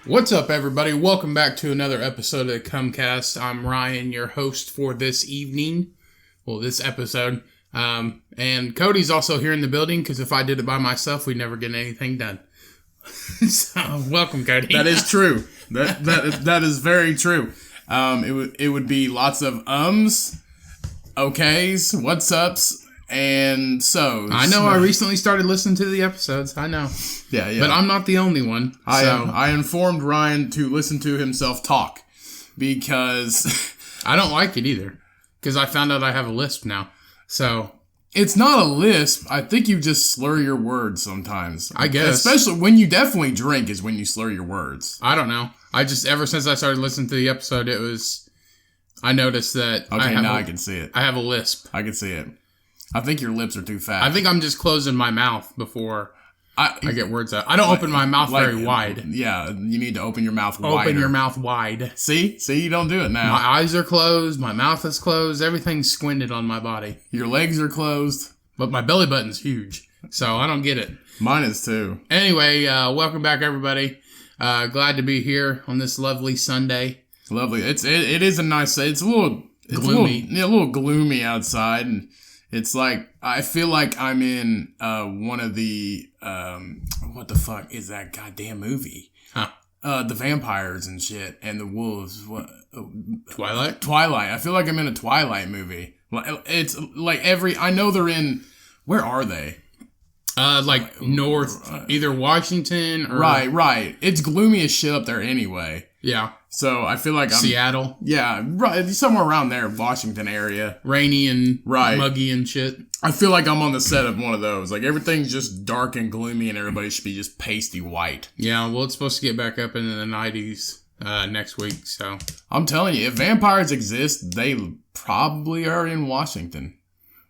What's up, everybody? Welcome back to another episode of the Cumcast. I'm Ryan, your host for this evening. Well, this episode. And Cody's also here in the building, because if I did it by myself, we'd never get anything done. So, welcome, Cody. That is true. That is very true. It would be lots of okays, what's ups, and so's. I know I recently started listening to the episodes. I know. Yeah. But I'm not the only one. I informed Ryan to listen to himself talk because I don't like it either, because I found out I have a lisp now. So it's not a lisp. I think you just slur your words sometimes. I guess. Especially when you definitely drink is when you slur your words. I don't know. Ever since I started listening to the episode, I noticed that. Okay, now I can see it. I have a lisp. I can see it. I think your lips are too fat. I think I'm just closing my mouth before I get words out. I don't open my mouth very wide. Yeah, you need to open your mouth wider. Open your mouth wide. See, you don't do it now. My eyes are closed. My mouth is closed. Everything's squinted on my body. Your legs are closed. But my belly button's huge, so I don't get it. Mine is too. Anyway, welcome back, everybody. Glad to be here on this lovely Sunday. Lovely. It is a nice day. It's a little gloomy. A little gloomy outside, and it's like I feel like I'm in one of the what the fuck is that goddamn movie? Huh? The vampires and shit and the wolves. What? Twilight. Twilight. I feel like I'm in a Twilight movie. It's like I know they're in. Where are they? North, either Washington or... Right. It's gloomy as shit up there anyway. Yeah. So I feel like I'm... Seattle. Yeah, right. Somewhere around there, Washington area. Rainy and muggy and shit. I feel like I'm on the set of one of those. Like, everything's just dark and gloomy and everybody should be just pasty white. Yeah, well, it's supposed to get back up into the 90s next week, so... I'm telling you, if vampires exist, they probably are in Washington.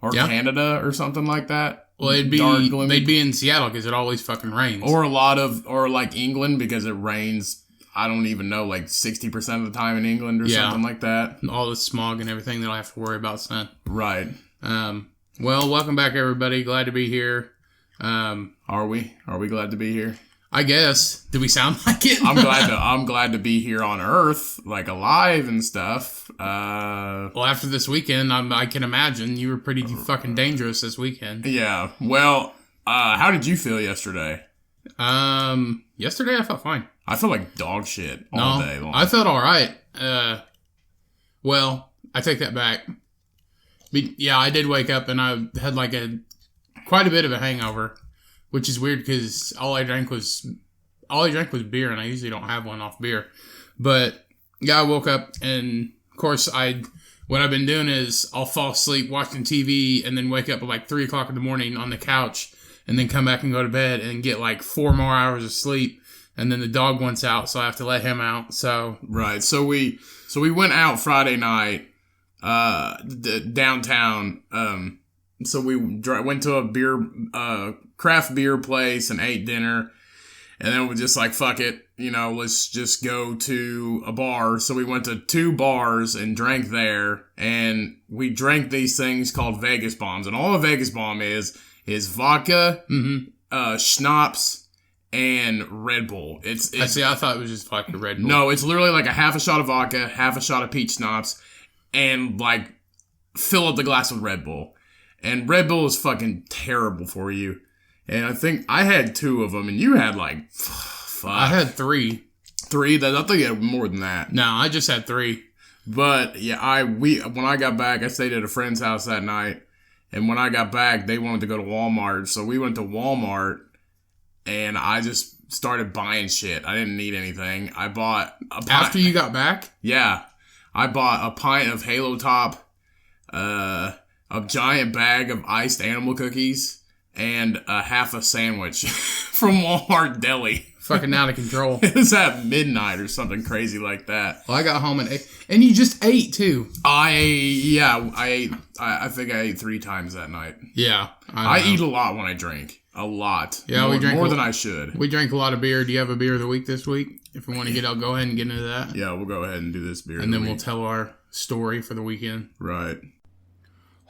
Or Canada or something like that. Well, they'd be in Seattle because it always fucking rains. Or like England because it rains, I don't even know, like 60% of the time in England or something like that. All the smog and everything they don't have to worry about, son. Right. Well, welcome back, everybody. Glad to be here. Are we? Are we glad to be here? I guess. Do we sound like it? I'm glad to be here on Earth, like alive and stuff. Well, after this weekend, I can imagine you were pretty fucking dangerous this weekend. Yeah. Well, how did you feel yesterday? Yesterday I felt fine. I felt like dog shit all day long. I felt all right. Well, I take that back. But yeah, I did wake up and I had like quite a bit of a hangover. Which is weird because all I drank was beer, and I usually don't have one off beer. But yeah, I woke up, and of course, what I've been doing is I'll fall asleep watching TV, and then wake up at like 3 o'clock in the morning on the couch, and then come back and go to bed and get like 4 more hours of sleep, and then the dog wants out, so I have to let him out. So right, so we went out Friday night, downtown. So we went to a craft beer place and ate dinner. And then we just like, fuck it, let's just go to a bar. So we went to 2 bars and drank there. And we drank these things called Vegas bombs. And all a Vegas bomb is vodka, schnapps, and Red Bull. I thought it was just vodka Red Bull. No, it's literally like a half a shot of vodka, half a shot of peach schnapps, and like fill up the glass with Red Bull. And Red Bull is fucking terrible for you. And I think I had 2 of them, and you had like 5. I had 3. 3? I thought you had more than that. No, I just had 3. But yeah, when I got back, I stayed at a friend's house that night. And when I got back, they wanted to go to Walmart. So we went to Walmart, and I just started buying shit. I didn't need anything. I bought a pint. After you got back? Yeah. I bought a pint of Halo Top, a giant bag of iced animal cookies, and a half a sandwich from Walmart Deli. Fucking out of control. It was at midnight or something crazy like that. Well, I got home and ate. And you just ate, too. I ate. I think I ate 3 times that night. Yeah. I eat a lot when I drink. A lot. Yeah, we drink more than I should. We drank a lot of beer. Do you have a beer of the week this week? If we want to go ahead and get into that. Yeah, we'll go ahead and do this beer. And then we'll tell our story for the weekend. Right.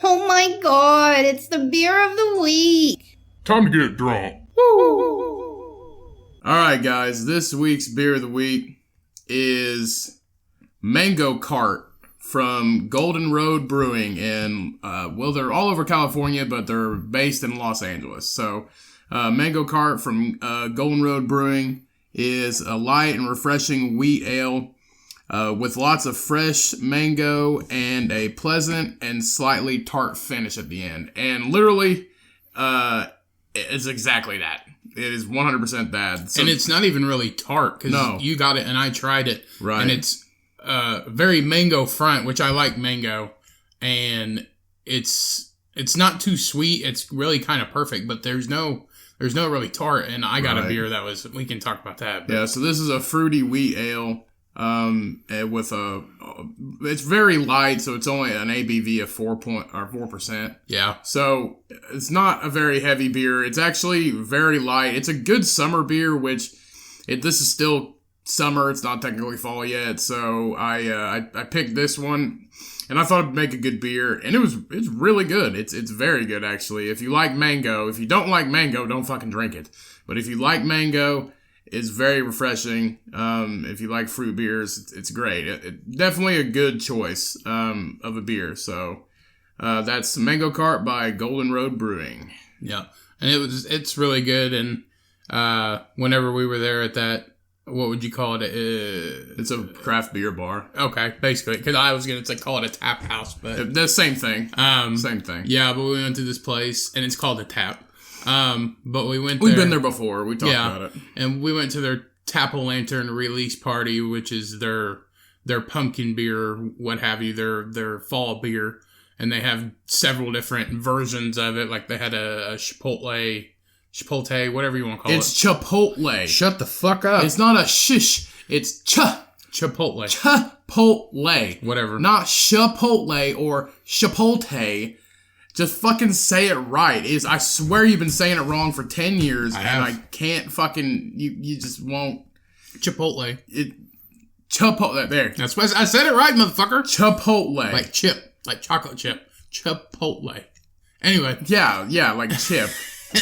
Oh my god, it's the beer of the week. Time to get drunk. Woo. All right, guys. This week's beer of the week is Mango Cart from Golden Road Brewing. And, they're all over California, but they're based in Los Angeles. So, Mango Cart from Golden Road Brewing is a light and refreshing wheat ale with lots of fresh mango and a pleasant and slightly tart finish at the end. And literally, it's exactly that. It is 100% that. So, and it's not even really tart, because you got it and I tried it. Right. And it's very mango front, which I like mango. And it's not too sweet. It's really kind of perfect, but there's no really tart. And I got a beer that was, we can talk about that. But. Yeah, so this is a fruity wheat ale. With it's very light, so it's only an ABV of 4%. Yeah. So it's not a very heavy beer. It's actually very light. It's a good summer beer, which this is still summer. It's not technically fall yet. So I picked this one, and I thought it'd make a good beer, and it's really good. It's very good actually. If you like mango, if you don't like mango, don't fucking drink it. But if you like mango, it's very refreshing. If you like fruit beers, it's great. It definitely a good choice of a beer. So that's Mango Cart by Golden Road Brewing. Yeah, and it's really good. And whenever we were there at that, what would you call it? It's a craft beer bar. Okay, basically, because I was gonna call it a tap house, but the same thing. Same thing. Yeah, but we went to this place, and it's called a Tap. But we went there. We've been there before. We talked about it. And we went to their Tap-O-Lantern release party, which is their pumpkin beer, what have you, their fall beer. And they have several different versions of it. Like they had a Chipotle, whatever you want to call It's Chipotle. Shut the fuck up. It's not a shish. It's Chipotle. Chipotle. Whatever. Not Chipotle or Chipotle. Just fucking say it right. I swear you've been saying it wrong for 10 years, I can't fucking... You just won't... Chipotle. Chipotle. There. That's why I said it right, motherfucker. Chipotle. Like chip. Like chocolate chip. Chipotle. Anyway. Yeah, like chip.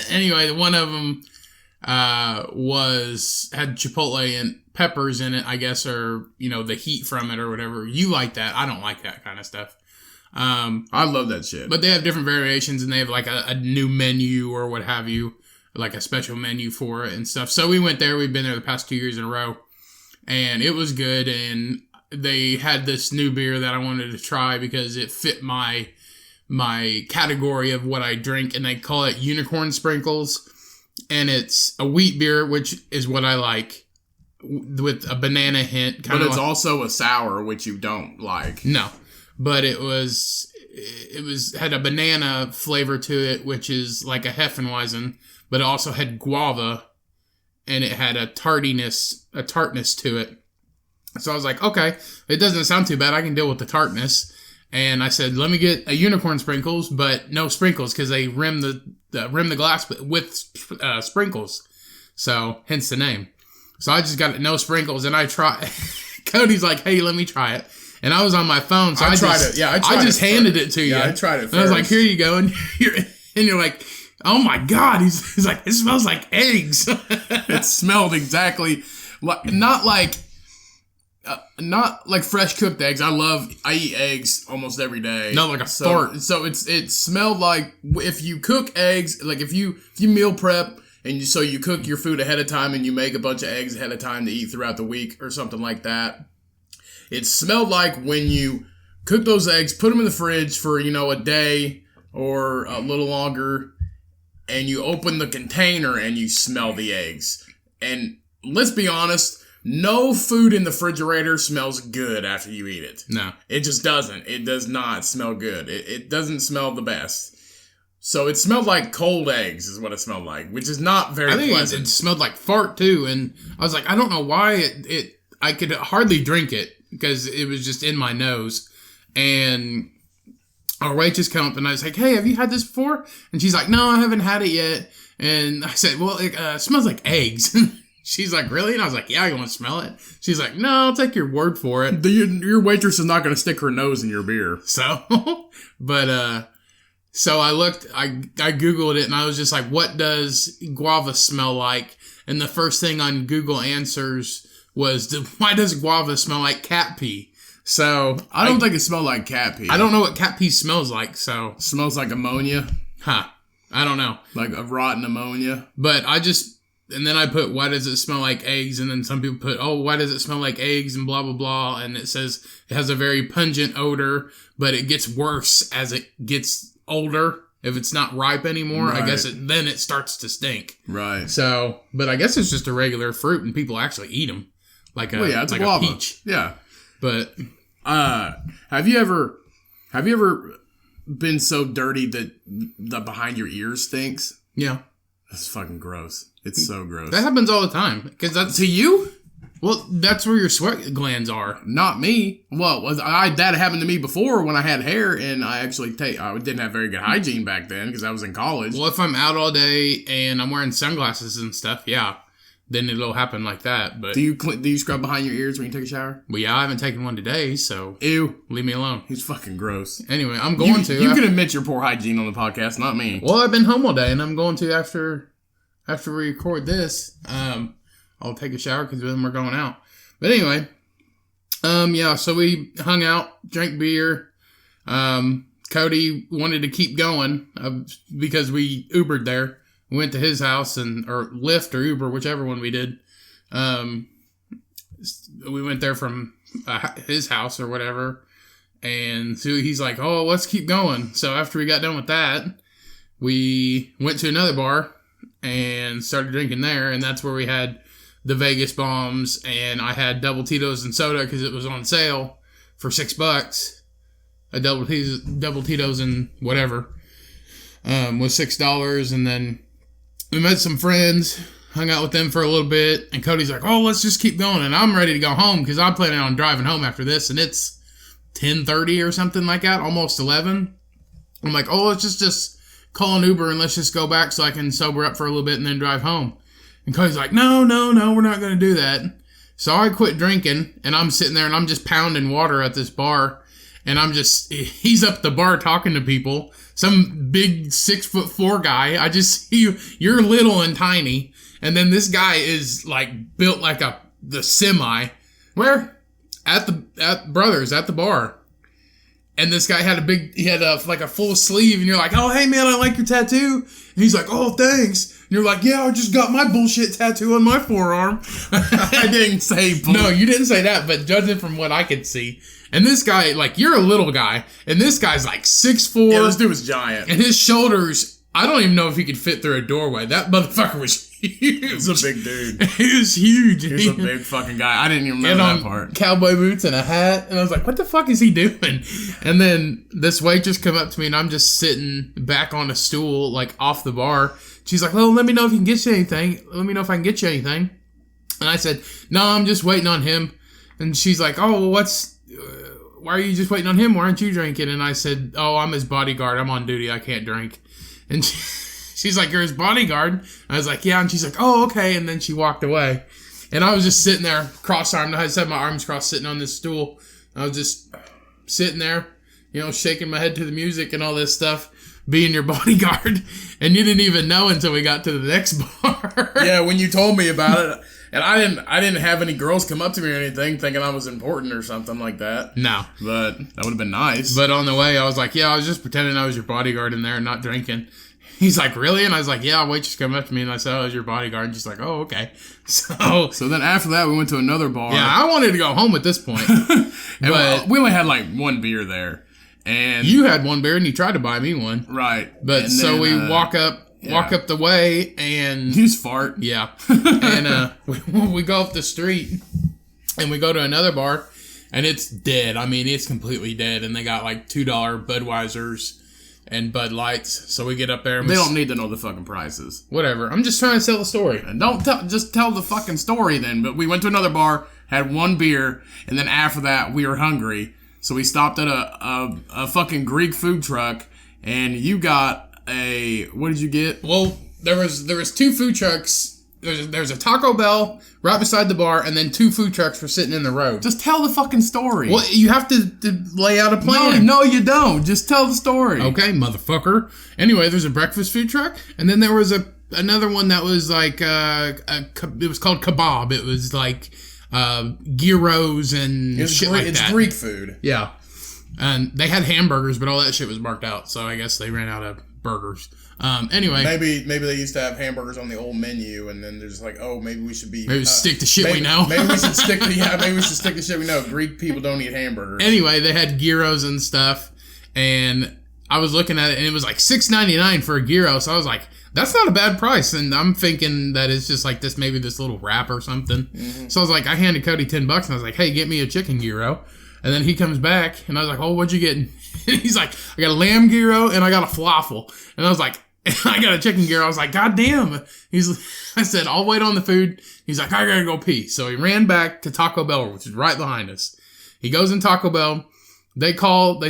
Anyway, one of them had Chipotle and peppers in it, I guess, or, the heat from it or whatever. You like that. I don't like that kind of stuff. I love that shit. But they have different variations, and they have like a new menu or what have you, like a special menu for it and stuff. So we went there. We've been there the past 2 years in a row, and it was good. And they had this new beer that I wanted to try because it fit my category of what I drink, and they call it Unicorn Sprinkles, and it's a wheat beer, which is what I like, with a banana hint. But it's also a sour, which you don't like. No. But it had a banana flavor to it, which is like a Hefeweizen, but it also had guava, and it had a tartness to it. So I was like, okay, it doesn't sound too bad. I can deal with the tartness. And I said, let me get a Unicorn Sprinkles, but no sprinkles, because they rim the glass with sprinkles. So hence the name. So I just got it, no sprinkles, and I tried. Cody's like, hey, let me try it. And I was on my phone, so I tried it. Yeah, I just handed it to you. Yeah, I tried it first. And I was like, here you go. And you're like, oh my God. He's like, it smells like eggs. It smelled exactly like, not like fresh cooked eggs. I eat eggs almost every day. No, like a fart. So it smelled like, if you cook eggs, like if you meal prep, and you cook your food ahead of time and you make a bunch of eggs ahead of time to eat throughout the week or something like that. It smelled like when you cook those eggs, put them in the fridge for, a day or a little longer, and you open the container and you smell the eggs. And let's be honest, no food in the refrigerator smells good after you eat it. No. It just doesn't. It does not smell good. It doesn't smell the best. So it smelled like cold eggs is what it smelled like, which is not very pleasant. It smelled like fart too, and I was like, I don't know why I could hardly drink it because it was just in my nose. And our waitress came up and I was like, hey, have you had this before? And she's like, no, I haven't had it yet. And I said, well, it smells like eggs. She's like, really? And I was like, yeah, you want to smell it? She's like, no, I'll take your word for it. Your waitress is not going to stick her nose in your beer. So, but So I Googled it and I was just like, what does guava smell like? And the first thing on Google Answers was, why does guava smell like cat pee? So I don't think it smelled like cat pee. I don't know what cat pee smells like, so. Smells like ammonia. I don't know. Like a rotten ammonia. But and then I put, why does it smell like eggs? And then some people put, why does it smell like eggs and blah, blah, blah. And it says it has a very pungent odor, but it gets worse as it gets older. If it's not ripe anymore, right. I guess then it starts to stink. Right. So, but I guess it's just a regular fruit and people actually eat them. It's like guava. a peach. Yeah. But, have you ever been so dirty that the behind your ears stinks? Yeah. That's fucking gross. It's so gross. That happens all the time. Because that's to you? Well, that's where your sweat glands are. Not me. Well, that happened to me before when I had hair, and I didn't have very good hygiene back then because I was in college. Well, if I'm out all day and I'm wearing sunglasses and stuff, yeah, then it'll happen like that. But do you scrub behind your ears when you take a shower? Well, yeah, I haven't taken one today, so ew, leave me alone. He's fucking gross. Anyway, I'm going to. You can admit your poor hygiene on the podcast, not me. Well, I've been home all day, and I'm going to after we record this. I'll take a shower because then we're going out. But anyway, yeah, so we hung out, drank beer. Cody wanted to keep going because we Ubered there. We went to his house or Lyft or Uber, whichever one we did. We went there from his house or whatever. And so he's like, oh, let's keep going. So after we got done with that, we went to another bar and started drinking there. And that's where we had the Vegas bombs, and I had double Tito's and soda because it was on sale for $6. A double Tito's and whatever was $6, and then we met some friends, hung out with them for a little bit, and Cody's like, "Oh, let's just keep going," and I'm ready to go home because I'm planning on driving home after this, and it's 10:30 or something like that, almost 11. I'm like, "Oh, let's just call an Uber and let's just go back so I can sober up for a little bit and then drive home." And Cody's like, no, we're not going to do that. So I quit drinking, and I'm sitting there, and I'm just pounding water at this bar. And he's up the bar talking to people. Some big 6'4" guy. I just see you're little and tiny. And then this guy is like built like the semi. Where? At Brothers, at the bar. And this guy had like a full sleeve, and you're like, oh, hey man, I like your tattoo. And he's like, oh, thanks. And you're like, yeah, I just got my bullshit tattoo on my forearm. I didn't say bullshit. No, you didn't say that, but judging from what I could see. And this guy, like, you're a little guy, and this guy's like 6'4". Yeah, this dude was giant. And his shoulders, I don't even know if he could fit through a doorway. That motherfucker was huge. He's a big dude. He was huge. He's a big fucking guy. I didn't even remember that part. Cowboy boots and a hat. And I was like, what the fuck is he doing? And then this waitress come up to me, and I'm just sitting back on a stool, like, off the bar. She's like, well, let me know if you can get you anything. Let me know if I can get you anything. And I said, no, I'm just waiting on him. And she's like, oh, well, why are you just waiting on him? Why aren't you drinking? And I said, oh, I'm his bodyguard. I'm on duty. I can't drink. And she's like, you're his bodyguard? I was like, yeah. And she's like, oh, okay. And then she walked away. And I was just sitting there, cross-armed. I had my arms crossed, sitting on this stool. I was just sitting there, shaking my head to the music and all this stuff, being your bodyguard. And you didn't even know until we got to the next bar. Yeah, when you told me about it. And I didn't have any girls come up to me or anything thinking I was important or something like that. No. But that would have been nice. But on the way, I was like, yeah, I was just pretending I was your bodyguard in there and not drinking. He's like, really? And I was like, yeah, a waitress came up to me and I said, I was your bodyguard. And she's like, oh, okay. So then after that, we went to another bar. Yeah, I wanted to go home at this point. But we only had like one beer there. And you had one beer and you tried to buy me one. Right. But and so then, we walk up the way and... You just fart. Yeah. And we go up the street and we go to another bar and it's dead. I mean, it's completely dead. And they got like $2 Budweisers and Bud Lights. So we get up there and they don't need to know the fucking prices. Whatever. I'm just trying to tell the story. And just tell the fucking story then. But we went to another bar, had one beer, and then after that we were hungry. So we stopped at a fucking Greek food truck, and you got what did you get? Well, there was two food trucks there's a Taco Bell right beside the bar, and then 2 food trucks were sitting in the road. Just tell the fucking story. Well, you have to lay out a plan. No, you don't. Just tell the story. Okay, motherfucker. Anyway, there's a breakfast food truck, and then there was another one that was like it was called kebab. It was like gyros and shit like that. It's Greek food. Yeah, and they had hamburgers, but all that shit was marked out. So I guess they ran out of burgers. Anyway, maybe they used to have hamburgers on the old menu, and then they're just like, oh, maybe we should stick to shit we know. Maybe we should stick to shit we know. Greek people don't eat hamburgers. Anyway, they had gyros and stuff, and I was looking at it, and it was like $6.99 for a gyro. So I was like, that's not a bad price. And I'm thinking that it's just like this little wrap or something. Mm-hmm. So I was like, I handed Cody $10, and I was like, hey, get me a chicken gyro. And then he comes back, and I was like, oh, what'd you get? And he's like, I got a lamb gyro, and I got a falafel. And I was like, I got a chicken gyro. I was like, God damn. I said, I'll wait on the food. He's like, I gotta go pee. So he ran back to Taco Bell, which is right behind us. He goes in Taco Bell. They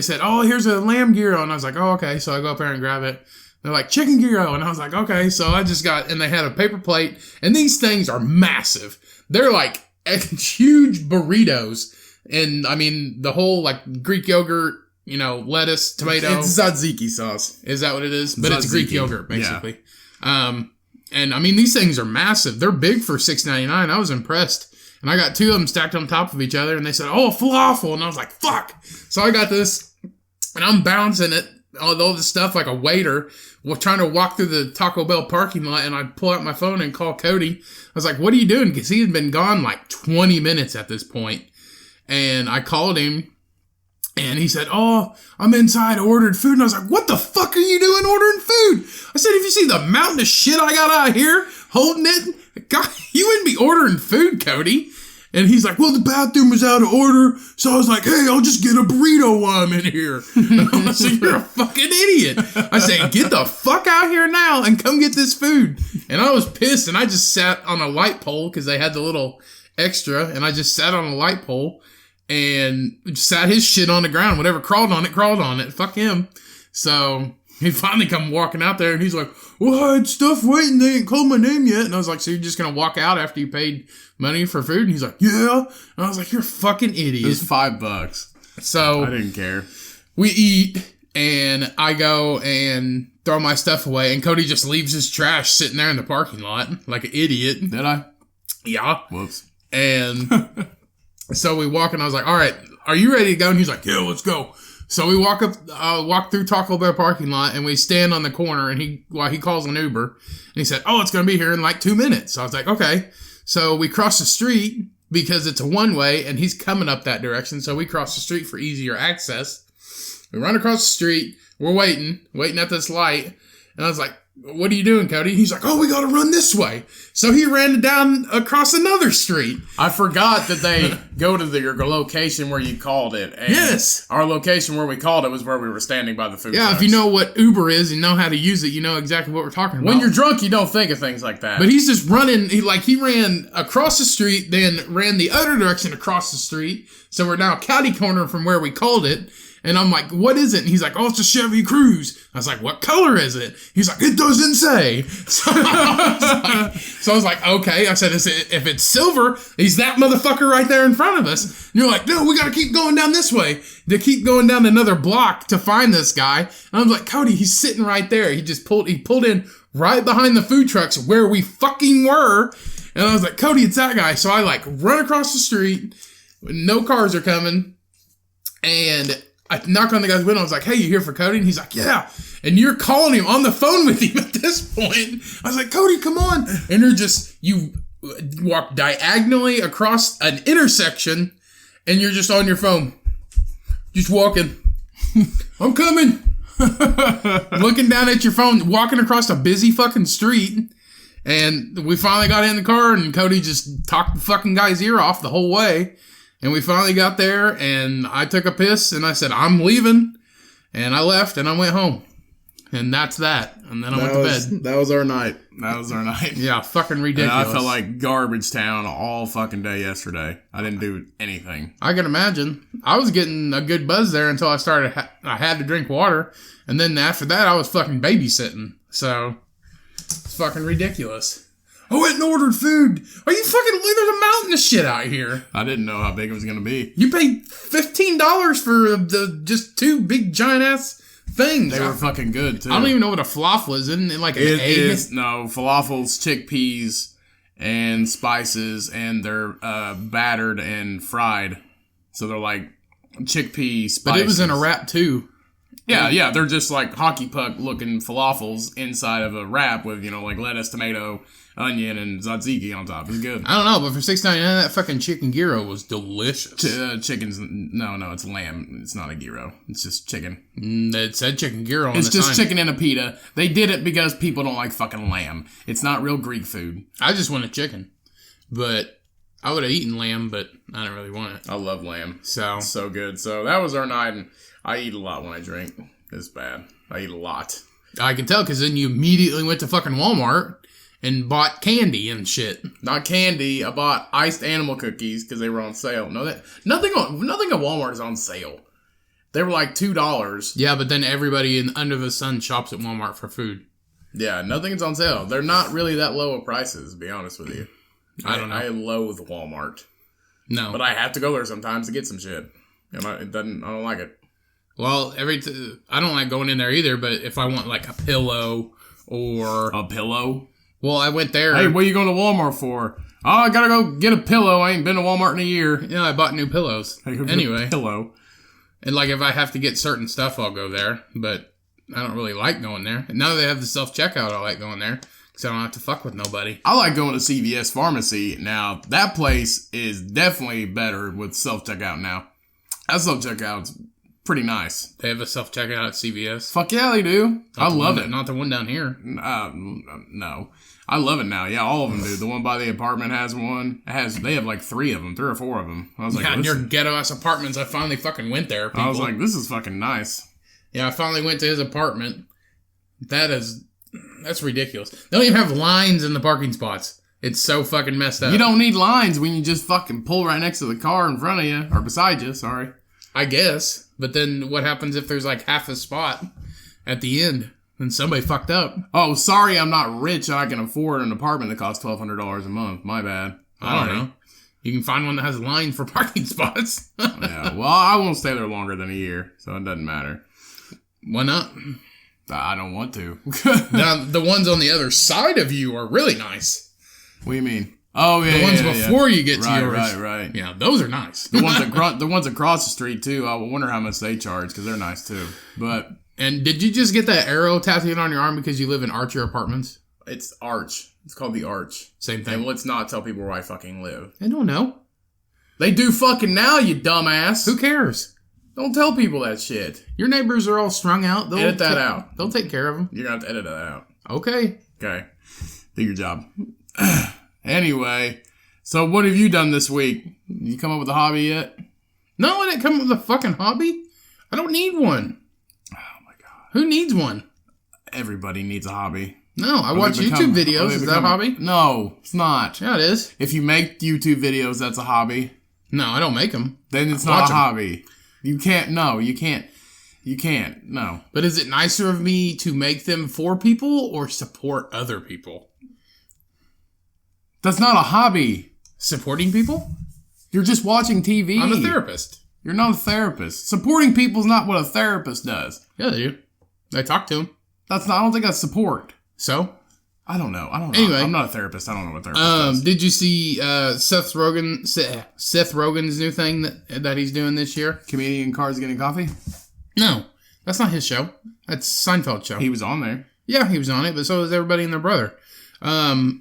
said, oh, here's a lamb gyro. And I was like, oh, okay. So I go up there and grab it. They're like, chicken gyro. And I was like, okay. So I just and they had a paper plate. And these things are massive. They're like huge burritos. And I mean, the whole like Greek yogurt, lettuce, tomato. It's tzatziki sauce. Is that what it is? But it's Greek yogurt, basically. Yeah. And I mean, these things are massive. They're big for $6.99. I was impressed. And I got 2 of them stacked on top of each other, and they said, oh, falafel. And I was like, fuck. So I got this, and I'm bouncing it, all this stuff like a waiter, trying to walk through the Taco Bell parking lot, and I pull out my phone and call Cody. I was like, what are you doing? Because he had been gone like 20 minutes at this point. And I called him, and he said, oh, I'm inside, I ordered food. And I was like, what the fuck are you doing ordering food? I said, if you see the mountain of shit I got out here holding it, God, you wouldn't be ordering food, Cody. And he's like, well, the bathroom was out of order. So I was like, hey, I'll just get a burrito while I'm in here. And I was like, you're a fucking idiot. I said, get the fuck out here now and come get this food. And I was pissed, and I just sat on a light pole because they had the little extra, and I just sat on a light pole and sat his shit on the ground. Whatever crawled on it. Fuck him. So he finally come walking out there, and he's like, well, I had stuff waiting. They ain't called my name yet. And I was like, so you're just going to walk out after you paid money for food? And he's like, yeah. And I was like, you're a fucking idiot. It was $5. So I didn't care. We eat, and I go and throw my stuff away, and Cody just leaves his trash sitting there in the parking lot like an idiot. Did I? Yeah. Whoops. And so we walk, and I was like, all right, are you ready to go? And he's like, yeah, let's go. So we walk through Taco Bell parking lot, and we stand on the corner, and he calls an Uber, and he said, oh, it's going to be here in like 2 minutes. So I was like, okay. So we cross the street because it's a one-way, and he's coming up that direction. So we cross the street for easier access. We run across the street. We're waiting at this light. And I was like, what are you doing, Cody? He's like, oh, we got to run this way. So he ran down across another street. I forgot that they go to your location where you called it. And yes. Our location where we called it was where we were standing by the food trucks. If you know what Uber is and know how to use it, you know exactly what we're talking about. When you're drunk, you don't think of things like that. But he's just running. He ran across the street, then ran the other direction across the street. So we're now catty corner from where we called it. And I'm like, what is it? And he's like, oh, it's a Chevy Cruze. I was like, what color is it? He's like, it doesn't say. So I was like, okay. I said, if it's silver, he's that motherfucker right there in front of us. And you're like, no, we got to keep going down this way. To keep going down another block to find this guy. And I was like, Cody, he's sitting right there. He pulled in right behind the food trucks where we fucking were. And I was like, Cody, it's that guy. So I run across the street. No cars are coming. And I knock on the guy's window. I was like, hey, you here for Cody? And he's like, yeah. And you're calling him on the phone with him at this point. I was like, Cody, come on. And you walk diagonally across an intersection, and you're just on your phone. Just walking. I'm coming. Looking down at your phone, walking across a busy fucking street. And we finally got in the car, and Cody just talked the fucking guy's ear off the whole way. And we finally got there, and I took a piss, and I said, I'm leaving. And I left, and I went home. And that's that. And then I went to bed. That was our night. Yeah, fucking ridiculous. And I felt like garbage town all fucking day yesterday. I didn't do anything. I can imagine. I was getting a good buzz there until I started, I had to drink water. And then after that, I was fucking babysitting. So, it's fucking ridiculous. I went and ordered food. Are you fucking... There's a mountain of shit out here. I didn't know how big it was going to be. You paid $15 for the just 2 big giant ass things. They were fucking good, too. I don't even know what a falafel is. Isn't it like an egg? No, falafels, chickpeas, and spices, and they're battered and fried. So they're like chickpea spices. But it was in a wrap, too. Yeah, they're just like hockey puck looking falafels inside of a wrap with, like lettuce, tomato, onion, and tzatziki on top. It's good. I don't know, but for $6.99, that fucking chicken gyro was delicious. Chicken's... No, it's lamb. It's not a gyro. It's just chicken. It said chicken gyro on the It's just sign. chicken and a pita. They did it because people don't like fucking lamb. It's not real Greek food. I just wanted chicken. But I would have eaten lamb, but I didn't really want it. I love lamb. So It's so good. So that was our night, and I eat a lot when I drink. It's bad. I eat a lot. I can tell, because then you immediately went to fucking Walmart and bought candy and shit. Not candy. I bought iced animal cookies because they were on sale. No, nothing at Walmart is on sale. They were like $2. Yeah, but then everybody under the sun shops at Walmart for food. Yeah, nothing's on sale. They're not really that low of prices, to be honest with you. I don't know. I loathe Walmart. No. But I have to go there sometimes to get some shit. And I don't like it. Well, I don't like going in there either, but if I want like a pillow or... A pillow? Well, I went there... Hey, what are you going to Walmart for? Oh, I gotta go get a pillow. I ain't been to Walmart in a year. Yeah, I bought new pillows. Hey, go get anyway. a pillow. And like if I have to get certain stuff, I'll go there. But I don't really like going there. And now that they have the self-checkout, I like going there. Because I don't have to fuck with nobody. I like going to CVS Pharmacy. Now, that place is definitely better with self-checkout now. That self-checkout's pretty nice. They have a self-checkout at CVS? Fuck yeah, they do. I love it. Not the one down here. No. I love it now. Yeah, all of them do. The one by the apartment has one. They have like 3 of them, 3 or 4 of them. I was like, yeah, in your ghetto-ass apartments, I finally fucking went there, people. I was like, this is fucking nice. Yeah, I finally went to his apartment. That's ridiculous. They don't even have lines in the parking spots. It's so fucking messed up. You don't need lines when you just fucking pull right next to the car in front of you, or beside you, sorry. I guess. But then what happens if there's like half a spot at the end and somebody fucked up? Oh, sorry, I'm not rich and I can afford an apartment that costs $1,200 a month. My bad. I don't know. You can find one that has lines for parking spots. Yeah, well, I won't stay there longer than a year, so it doesn't matter. Why not? I don't want to. Now, the ones on the other side of you are really nice. What do you mean? Oh, yeah, the ones before you get to yours. Right. Yeah, those are nice. The ones across the street, too. I wonder how much they charge, because they're nice, too. But... And did you just get that arrow tattooed on your arm because you live in Archer Apartments? It's Arch. It's called the Arch. Same thing. And let's not tell people where I fucking live. I don't know. They do fucking now, you dumbass. Who cares? Don't tell people that shit. Your neighbors are all strung out. They'll Edit that out. They'll take care of them. You're going to have to edit that out. Okay. Okay. Do your job. Anyway, so what have you done this week? You come up with a hobby yet? No, I didn't come up with a fucking hobby. I don't need one. Oh my god. Who needs one? Everybody needs a hobby. No, I watch YouTube videos. Is that a hobby? No, it's not. Yeah, it is. If you make YouTube videos, that's a hobby. No, I don't make them. Then it's not a hobby. You can't. No, you can't. You can't. No. But is it nicer of me to make them for people or support other people? That's not a hobby. Supporting people? You're just watching TV. I'm a therapist. You're not a therapist. Supporting people's not what a therapist does. Yeah, they do. They talk to them. I don't think that's support. So? I don't know. Anyway. I'm not a therapist. I don't know what therapist does. Did you see Seth Rogan's new thing that he's doing this year? Comedian Cars Getting Coffee? No. That's not his show. That's Seinfeld's show. He was on there. Yeah, he was on it, but so was everybody and their brother.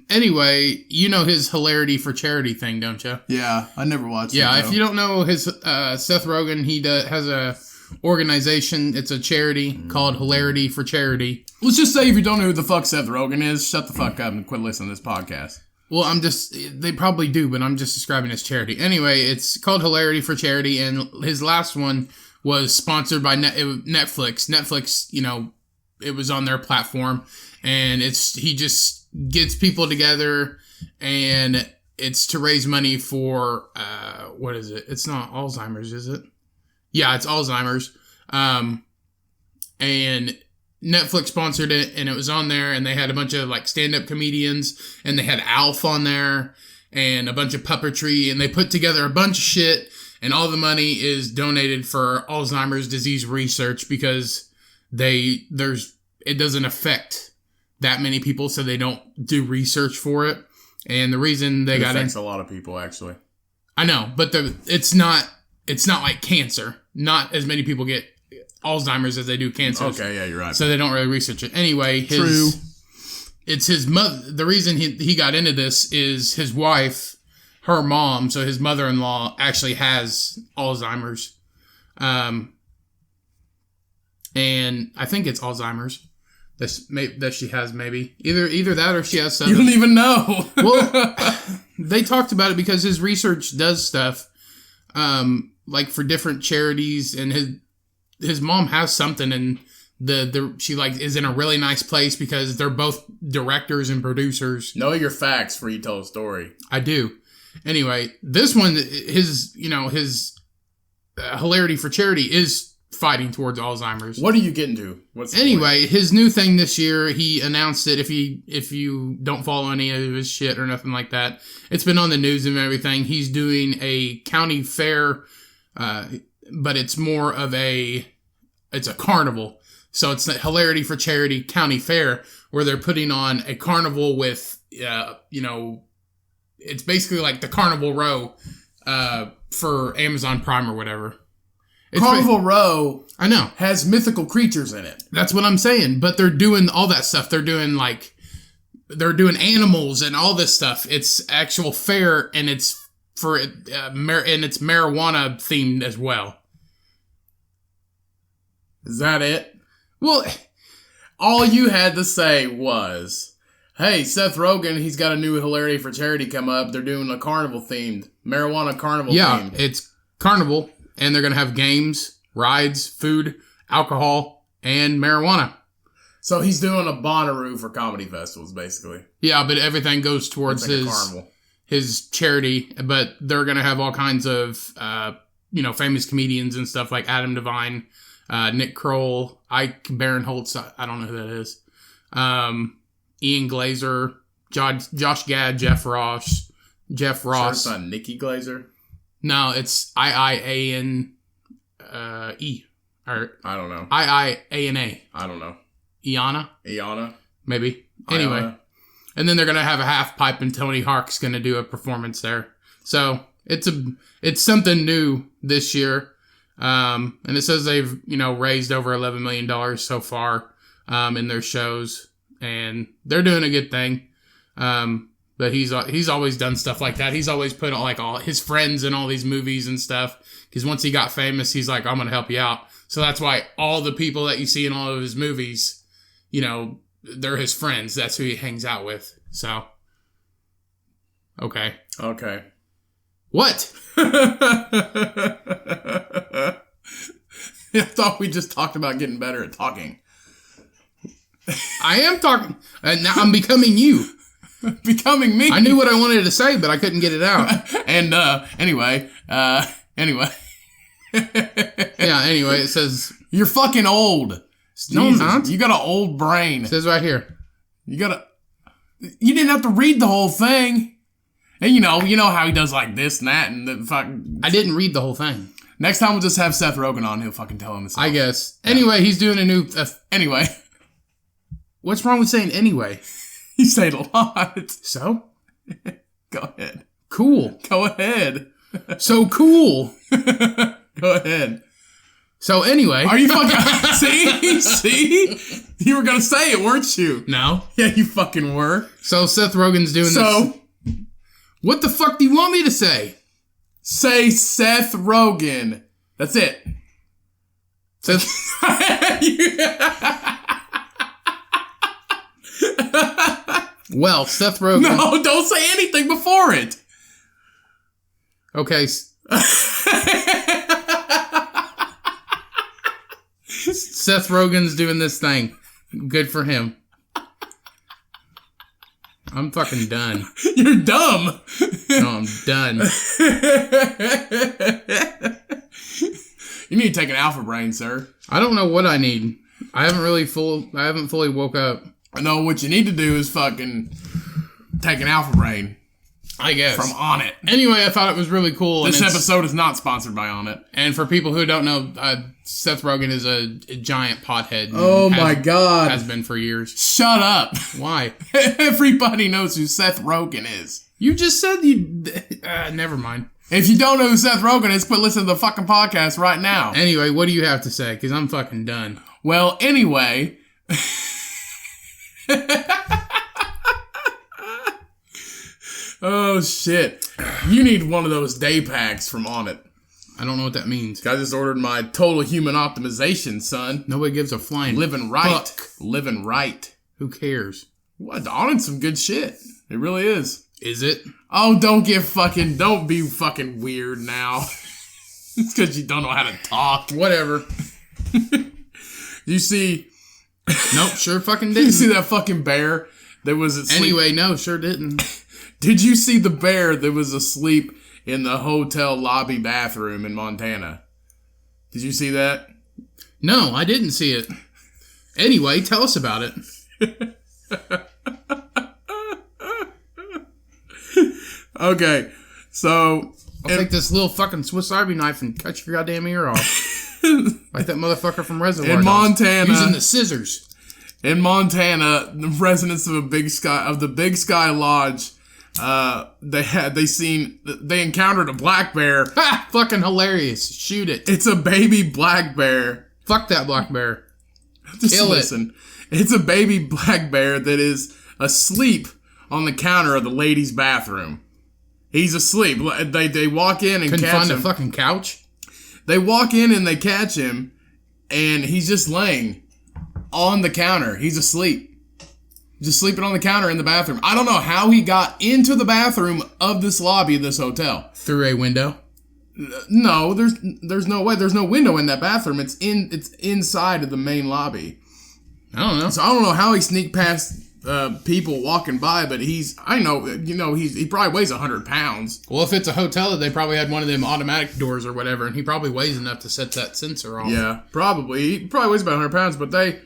Anyway, you know his hilarity for charity thing, don't you? Yeah, I never watched it. Yeah, if you don't know his Seth Rogan, he has a organization. It's a charity called Hilarity for Charity. Let's just say if you don't know who the fuck Seth Rogan is, shut the fuck up and quit listening to this podcast. Well, they probably do, but I'm just describing his charity. Anyway, it's called Hilarity for Charity, and his last one was sponsored by Netflix. Netflix, it was on their platform, and he just gets people together, and it's to raise money for, what is it? It's not Alzheimer's, is it? Yeah, it's Alzheimer's. And Netflix sponsored it, and it was on there, and they had a bunch of like stand-up comedians, and they had Alf on there, and a bunch of puppetry, and they put together a bunch of shit, and all the money is donated for Alzheimer's disease research because it doesn't affect that many people, so they don't do research for it. And the reason they got affects a lot of people, actually. I know, but it's not like cancer. Not as many people get Alzheimer's as they do cancer. Okay, yeah, you're right. So they don't really research it. Anyway, True. It's his mother. The reason he got into this is his wife, her mom, so his mother-in-law actually has Alzheimer's. And I think it's Alzheimer's that she has, maybe. Either that or she has some. You don't even know. Well, they talked about it because his research does stuff like for different charities, and his mom has something, and she like is in a really nice place because they're both directors and producers. Know your facts before you tell a story. I do. Anyway, this one, his hilarity for charity is fighting towards Alzheimer's. What are you getting to? Anyway, his new thing this year, he announced it. If you don't follow any of his shit or nothing like that, it's been on the news and everything. He's doing a county fair, but it's more of it's a carnival. So it's a hilarity for charity county fair where they're putting on a carnival with, it's basically like the Carnival Row for Amazon Prime or whatever. Carnival Row, I know, has mythical creatures in it. That's what I'm saying. But they're doing all that stuff. They're doing animals and all this stuff. It's actual fair, and it's and it's marijuana themed as well. Is that it? Well, all you had to say was, hey, Seth Rogen, he's got a new hilarity for charity come up. They're doing a carnival themed, marijuana carnival themed. Yeah, it's carnival, and they're going to have games, rides, food, alcohol, and marijuana. So he's doing a Bonnaroo for comedy festivals, basically. Yeah, but everything goes towards his charity. But they're going to have all kinds of, famous comedians and stuff like Adam Devine, Nick Kroll, Ike Barinholtz. I don't know who that is. Ian Glazer, Josh Gad, Jeff Ross. Sure it's not Nikki Glazer? No, it's IIANE. Or I don't know. IIANA. I don't know. Iana? Maybe. Anyway. Iana. And then they're going to have a half pipe, and Tony Hawk's going to do a performance there. So it's something new this year. And it says they've, raised over $11 million so far, in their shows, and they're doing a good thing. But he's always done stuff like that. He's always put all his friends in all these movies and stuff. Because once he got famous, he's like, I'm going to help you out. So that's why all the people that you see in all of his movies, they're his friends. That's who he hangs out with. So, okay. What? I thought we just talked about getting better at talking. I am talking. And now I'm becoming you. Becoming me. I knew what I wanted to say, but I couldn't get it out. And, anyway. Yeah, anyway, it says... You're fucking old. No, I'm not. You got an old brain. It says right here. You didn't have to read the whole thing. And you know how he does like this and that and the fuck. I didn't read the whole thing. Next time we'll just have Seth Rogen on. He'll fucking tell him himself. I guess. Yeah. Anyway, he's doing a new... Anyway. What's wrong with saying anyway? You say it a lot. So? Go ahead. Cool. Go ahead. So cool. Go ahead. So anyway. Are you fucking... See? You were going to say it, weren't you? No. Yeah, you fucking were. So Seth Rogen's doing this. What the fuck do you want me to say? Say Seth Rogen. That's it. Seth... Well, Seth Rogen... No, don't say anything before it. Okay. Seth Rogen's doing this thing. Good for him. I'm fucking done. You're dumb. No, I'm done. You need to take an alpha brain, sir. I don't know what I need. I haven't fully woke up. No, what you need to do is fucking take an Alpha Brain. I guess. From Onnit. Anyway, I thought it was really cool. This episode is not sponsored by Onnit. And for people who don't know, Seth Rogan is a giant pothead. Oh my God. Has been for years. Shut up. Why? Everybody knows who Seth Rogan is. You just said you... never mind. If you don't know who Seth Rogan is, quit listening to the fucking podcast right now. Anyway, what do you have to say? Because I'm fucking done. Well, anyway... Oh, shit. You need one of those day packs from Onnit. I don't know what that means. I just ordered my total human optimization, son. Nobody gives a flying Living right. fuck. Living right. Who cares? What? Onnit's some good shit. It really is. Is it? Oh, don't be fucking weird now. It's because you don't know how to talk. Whatever. You see... Nope, sure fucking Did didn't. you see that fucking bear that was asleep? Anyway, no, sure didn't. Did you see the bear that was asleep in the hotel lobby bathroom in Montana? Did you see that? No, I didn't see it. Anyway, tell us about it. Okay, so... I'll take this little fucking Swiss Army knife and cut your goddamn ear off. Like that motherfucker from Reservoir In Dogs. Montana... Using the scissors. In Montana, the residents of the Big Sky Lodge... they encountered a black bear. Ha! Fucking hilarious. Shoot it. It's a baby black bear. Fuck that black bear. Just Kill listen. It's a baby black bear that is asleep on the counter of the ladies' bathroom. He's asleep. They walk in and Couldn't catch find him. a fucking couch? They walk in and they catch him, and he's just laying on the counter. He's asleep. Just sleeping on the counter in the bathroom. I don't know how he got into the bathroom of this lobby of this hotel. Through a window? No, there's no way. There's no window in that bathroom. It's inside of the main lobby. I don't know. So I don't know how he sneaked past people walking by, but he probably weighs 100 pounds. Well, if it's a hotel, they probably had one of them automatic doors or whatever, and he probably weighs enough to set that sensor off. Yeah, probably. He probably weighs about 100 pounds, but they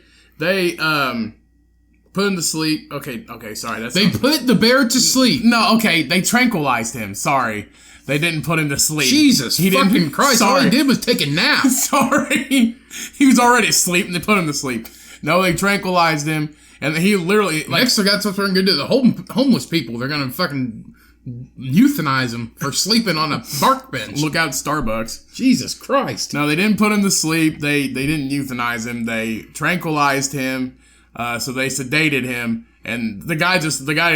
put him to sleep. Okay, sorry. They put the bear to sleep. No, okay, they tranquilized him. Sorry. They didn't put him to sleep. Jesus fucking Christ. All Sorry. he did was take a nap. Sorry. He was already asleep and they put him to sleep. No, they tranquilized him and he literally... Next, they got something good to the homeless people. They're going to fucking euthanize them for sleeping on a park bench. Look out, Starbucks. Jesus Christ. No, they didn't put him to sleep. They didn't euthanize him. They tranquilized him. So they sedated him. And the guy,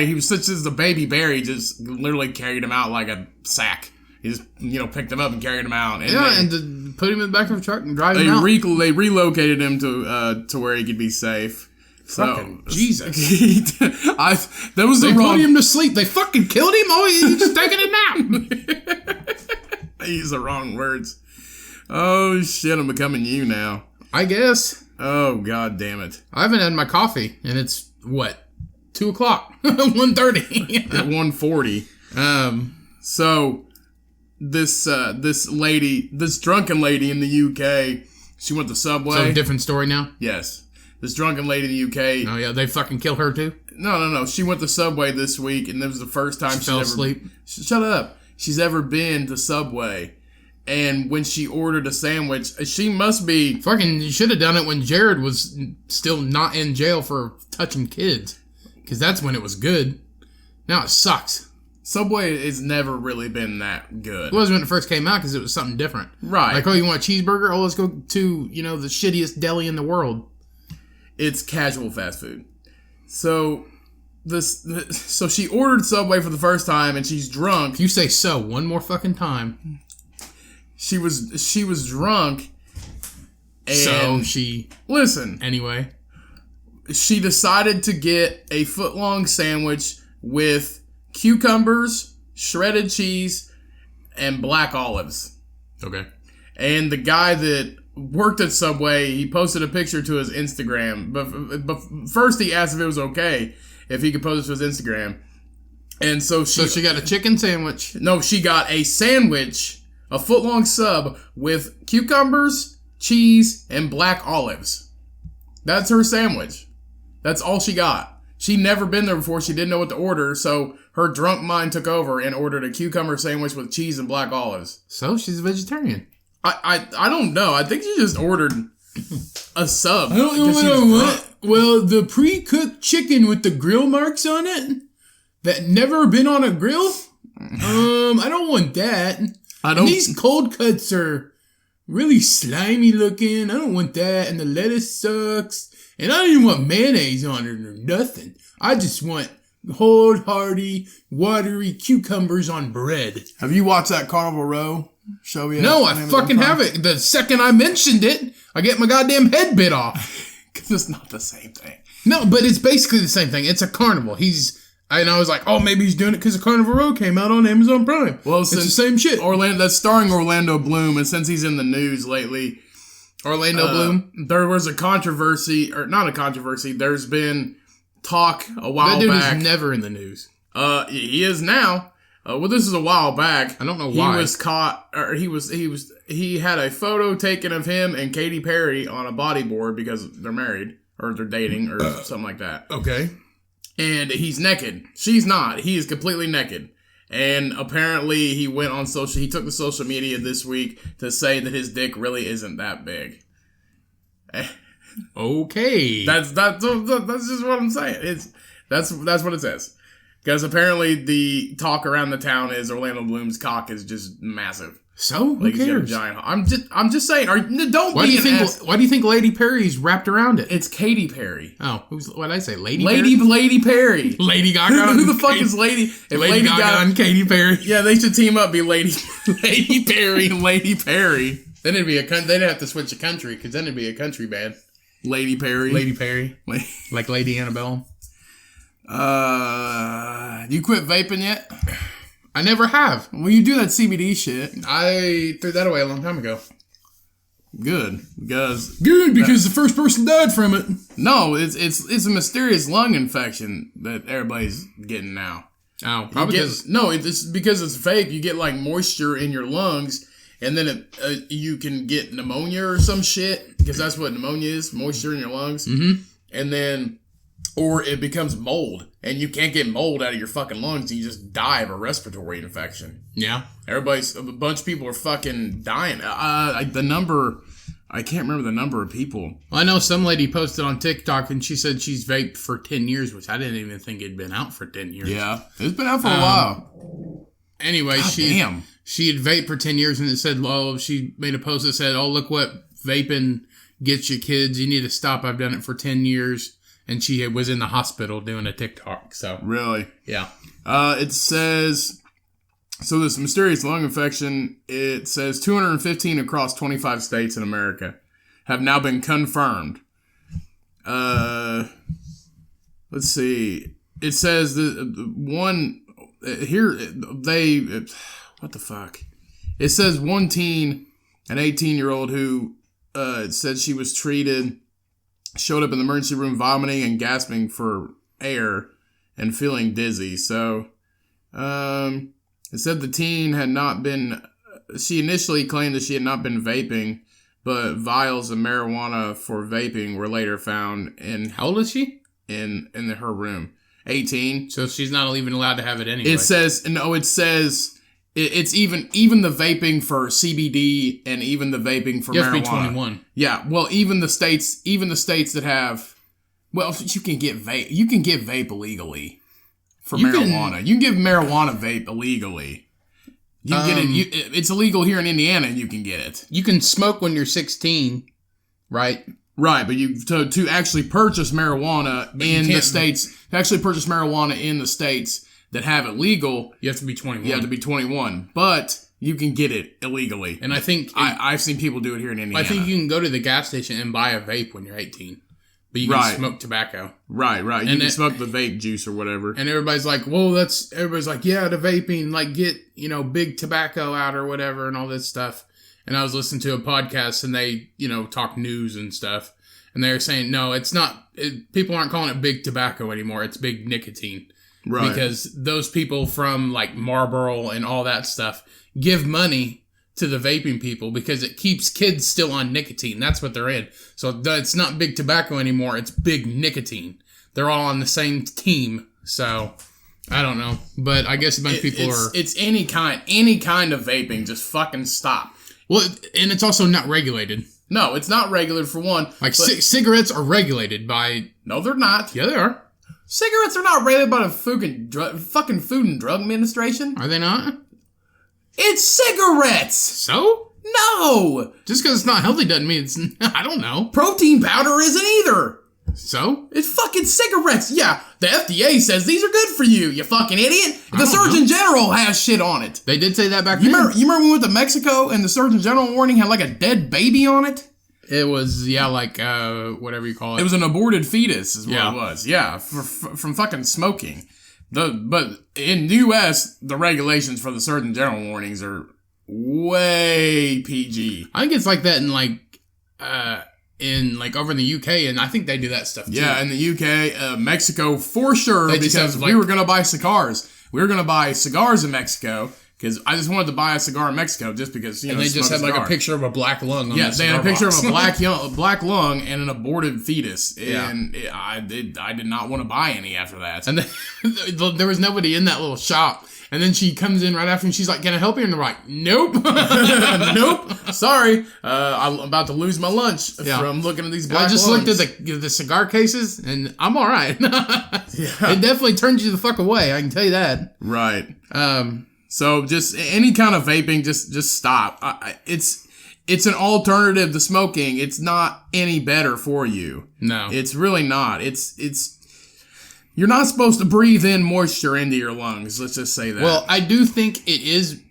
he was such as a baby bear, he just literally carried him out like a sack. He just, picked him up and carried him out. And and put him in the back of a truck and drive him out. They relocated him to where he could be safe. So Jesus. That was they the wrong... put him to sleep. They fucking killed him? Oh, he's just taking a nap. I used the wrong words. Oh, shit, I'm becoming you now. I guess. Oh, god damn it. I haven't had my coffee, and it's, 2 o'clock? 1:30. At 1:40. So, this drunken lady in the UK, she went to Subway. So, different story now? Yes. This drunken lady in the UK. Oh, yeah, they fucking kill her, too? No. She went to Subway this week, and this was the first time she fell asleep. Shut up. She's ever been to Subway. And when she ordered a sandwich, she must be... Fucking, you should have done it when Jared was still not in jail for touching kids. Because that's when it was good. Now it sucks. Subway has never really been that good. It wasn't when it first came out because it was something different. Right. Like, oh, you want a cheeseburger? Oh, let's go to, the shittiest deli in the world. It's casual fast food. So she ordered Subway for the first time and she's drunk. If you say so one more fucking time... She was drunk, and so she... Listen. Anyway. She decided to get a foot-long sandwich with cucumbers, shredded cheese, and black olives. Okay. And the guy that worked at Subway, he posted a picture to his Instagram. But first he asked if it was okay, if he could post it to his Instagram. And so she got a chicken sandwich. No, she got a sandwich... A foot-long sub with cucumbers, cheese, and black olives. That's her sandwich. That's all she got. She'd never been there before. She didn't know what to order, so her drunk mind took over and ordered a cucumber sandwich with cheese and black olives. So she's a vegetarian. I don't know. I think she just ordered a sub. I don't know what. Well, the pre-cooked chicken with the grill marks on it that never been on a grill. I don't want that. And these cold cuts are really slimy looking. I don't want that. And the lettuce sucks. And I don't even want mayonnaise on it or nothing. I just want whole, hearty, watery cucumbers on bread. Have you watched that Carnival Row show yet? No, I fucking haven't. The second I mentioned it, I get my goddamn head bit off. Because it's not the same thing. No, but it's basically the same thing. It's a carnival. And I was like, oh, maybe he's doing it because the Carnival Row came out on Amazon Prime. Well, it's the same shit. That's starring Orlando Bloom, and since he's in the news lately, Orlando Bloom, there was a controversy, or not a controversy. There's been talk a while back. That dude is never in the news. He is now. Well, this is a while back. I don't know why. He was caught, or he had a photo taken of him and Katy Perry on a bodyboard because they're married, or they're dating, or something like that. Okay. And he's naked. She's not. He is completely naked. And apparently he took to social media this week to say that his dick really isn't that big. Okay. That's just what I'm saying. That's what it says. Because apparently the talk around the town is Orlando Bloom's cock is just massive. So who cares? Giant. I'm just saying. Why do you think Lady Perry's wrapped around it? It's Katy Perry. Oh, what did I say? Lady Perry. Lady Gaga. Who the fuck is Lady? If Lady Gaga and Katy Perry. Yeah, they should team up. Be Lady Perry and Lady Perry. Then it'd be they'd have to switch a country because then it'd be a country band. Lady Perry. Like Lady Annabelle. You quit vaping yet? I never have. Well, you do that CBD shit. I threw that away a long time ago. Good, because the first person died from it. No, it's a mysterious lung infection that everybody's getting now. Oh, probably it's because it's vape. You get like moisture in your lungs, and then you can get pneumonia or some shit because that's what pneumonia is: moisture in your lungs. Mm-hmm. And then, or it becomes mold, and you can't get mold out of your fucking lungs. You just die of a respiratory infection. Yeah, a bunch of people are fucking dying. I can't remember the number of people. Well, I know some lady posted on TikTok, and she said she's vaped for 10 years, which I didn't even think it'd been out for 10 years. Yeah, it's been out for a while. Anyway, she had vaped for 10 years, and it said, she made a post that said, oh, look what vaping gets you, kids. You need to stop. I've done it for 10 years. And she was in the hospital doing a TikTok. So really, yeah. It says, so this mysterious lung infection, it says 215 across 25 states in America have now been confirmed. Let's see. It says that one here what the fuck? It says one teen, an 18-year-old who said she was treated, showed up in the emergency room vomiting and gasping for air and feeling dizzy. So, it said the teen had not been, she initially claimed that she had not been vaping, but vials of marijuana for vaping were later found in, how old is she? In her room. 18. So she's not even allowed to have it anyway. It says it's even the vaping for CBD and even the vaping for marijuana. You have to be 21. Yeah, well, even the states that have, well, you can get vape illegally for marijuana. You can get marijuana vape illegally. You can get it. It's illegal here in Indiana, and you can get it. You can smoke when you're 16, right? Right, but to actually purchase marijuana in the states, that have it legal, you have to be 21. You have to be 21, but you can get it illegally. And I think I've seen people do it here in Indiana. I think you can go to the gas station and buy a vape when you're 18, but you can smoke tobacco. Right. You can smoke the vape juice or whatever. And everybody's like, yeah, the vaping, like get big tobacco out or whatever and all this stuff. And I was listening to a podcast and they talk news and stuff, and they were saying no, it's not. People aren't calling it big tobacco anymore. It's big nicotine. Right. Because those people from like Marlboro and all that stuff give money to the vaping people because it keeps kids still on nicotine. That's what they're in. So it's not big tobacco anymore. It's big nicotine. They're all on the same team. So I don't know, but I guess a bunch of people are. It's any kind of vaping. Just fucking stop. Well, and it's also not regulated. No, it's not regulated for one. Like cigarettes are regulated by. No, they're not. Yeah, they are. Cigarettes are not regulated by the fucking Food and Drug Administration. Are they not? It's cigarettes. So? No. Just because it's not healthy doesn't mean it's. I don't know. Protein powder isn't either. So? It's fucking cigarettes. Yeah, the FDA says these are good for you, you fucking idiot. The Surgeon General has shit on it. They did say that back then. then. You remember when we went to Mexico and the Surgeon General warning had like a dead baby on it? It was, like, whatever you call it. It was an aborted fetus is what it was. Yeah, from fucking smoking. But in the U.S., the regulations for the Surgeon General warnings are way PG. I think it's like that in over in the UK, and I think they do that stuff too. Yeah, in the UK, Mexico for sure, because we were going to buy cigars. We were going to buy cigars in Mexico, because I just wanted to buy a cigar in Mexico just because, and they just had like a picture of a black lung on the they had a picture box. of a black lung and an aborted fetus. And I did not want to buy any after that. And then, there was nobody in that little shop. And then she comes in right after and she's like, "Can I help you?" And they're like, "Nope." Nope. Sorry. I'm about to lose my lunch from looking at these black lungs. I just looked at the cigar cases and I'm all right. It definitely turns you the fuck away. I can tell you that. Right. So just any kind of vaping, just stop. It's an alternative to smoking. It's not any better for you. No. It's really not. You're not supposed to breathe in moisture into your lungs. Let's just say that. Well, I do think it is.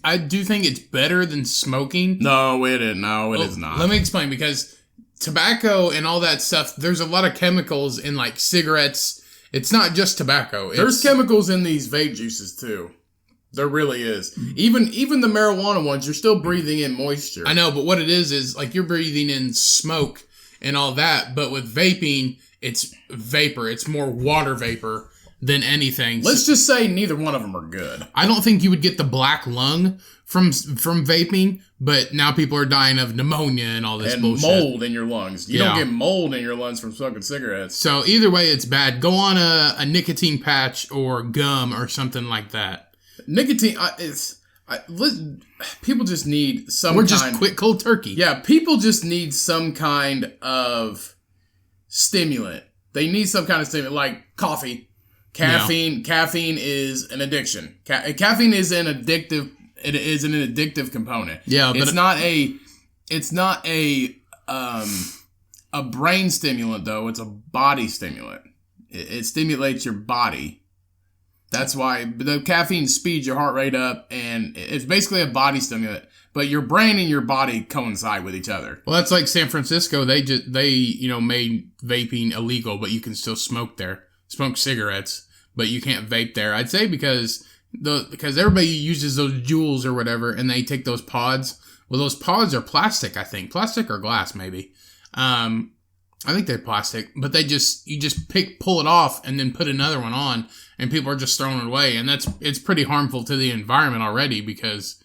I do think it's better than smoking. No, it is. No, it is not. Let me explain, because tobacco and all that stuff, there's a lot of chemicals in like cigarettes. It's not just tobacco. There's chemicals in these vape juices too. There really is. Even the marijuana ones, you're still breathing in moisture. I know, but what it is like you're breathing in smoke and all that. But with vaping, it's vapor. It's more water vapor than anything. Let's just say neither one of them are good. I don't think you would get the black lung from vaping, but now people are dying of pneumonia and all this bullshit. And mold in your lungs. You don't get mold in your lungs from smoking cigarettes. So either way, it's bad. Go on a nicotine patch or gum or something like that. Nicotine, people just need some Or just quit cold turkey. Yeah, people just need some kind of stimulant. They need some kind of stimulant, like coffee. Caffeine is an addiction. Caffeine is an addictive. It is an addictive component. Yeah, but it's not a brain stimulant though. It's a body stimulant. It stimulates your body. That's why the caffeine speeds your heart rate up, and it's basically a body stimulant. But your brain and your body coincide with each other. Well, that's like San Francisco. They made vaping illegal, but you can still smoke there. Smoke cigarettes, but you can't vape there. I'd say because everybody uses those Juuls or whatever, and they take those pods. Well, those pods are plastic, I think. Plastic or glass, maybe. I think they're plastic, but you just pull it off and then put another one on, and people are just throwing it away, and it's pretty harmful to the environment already because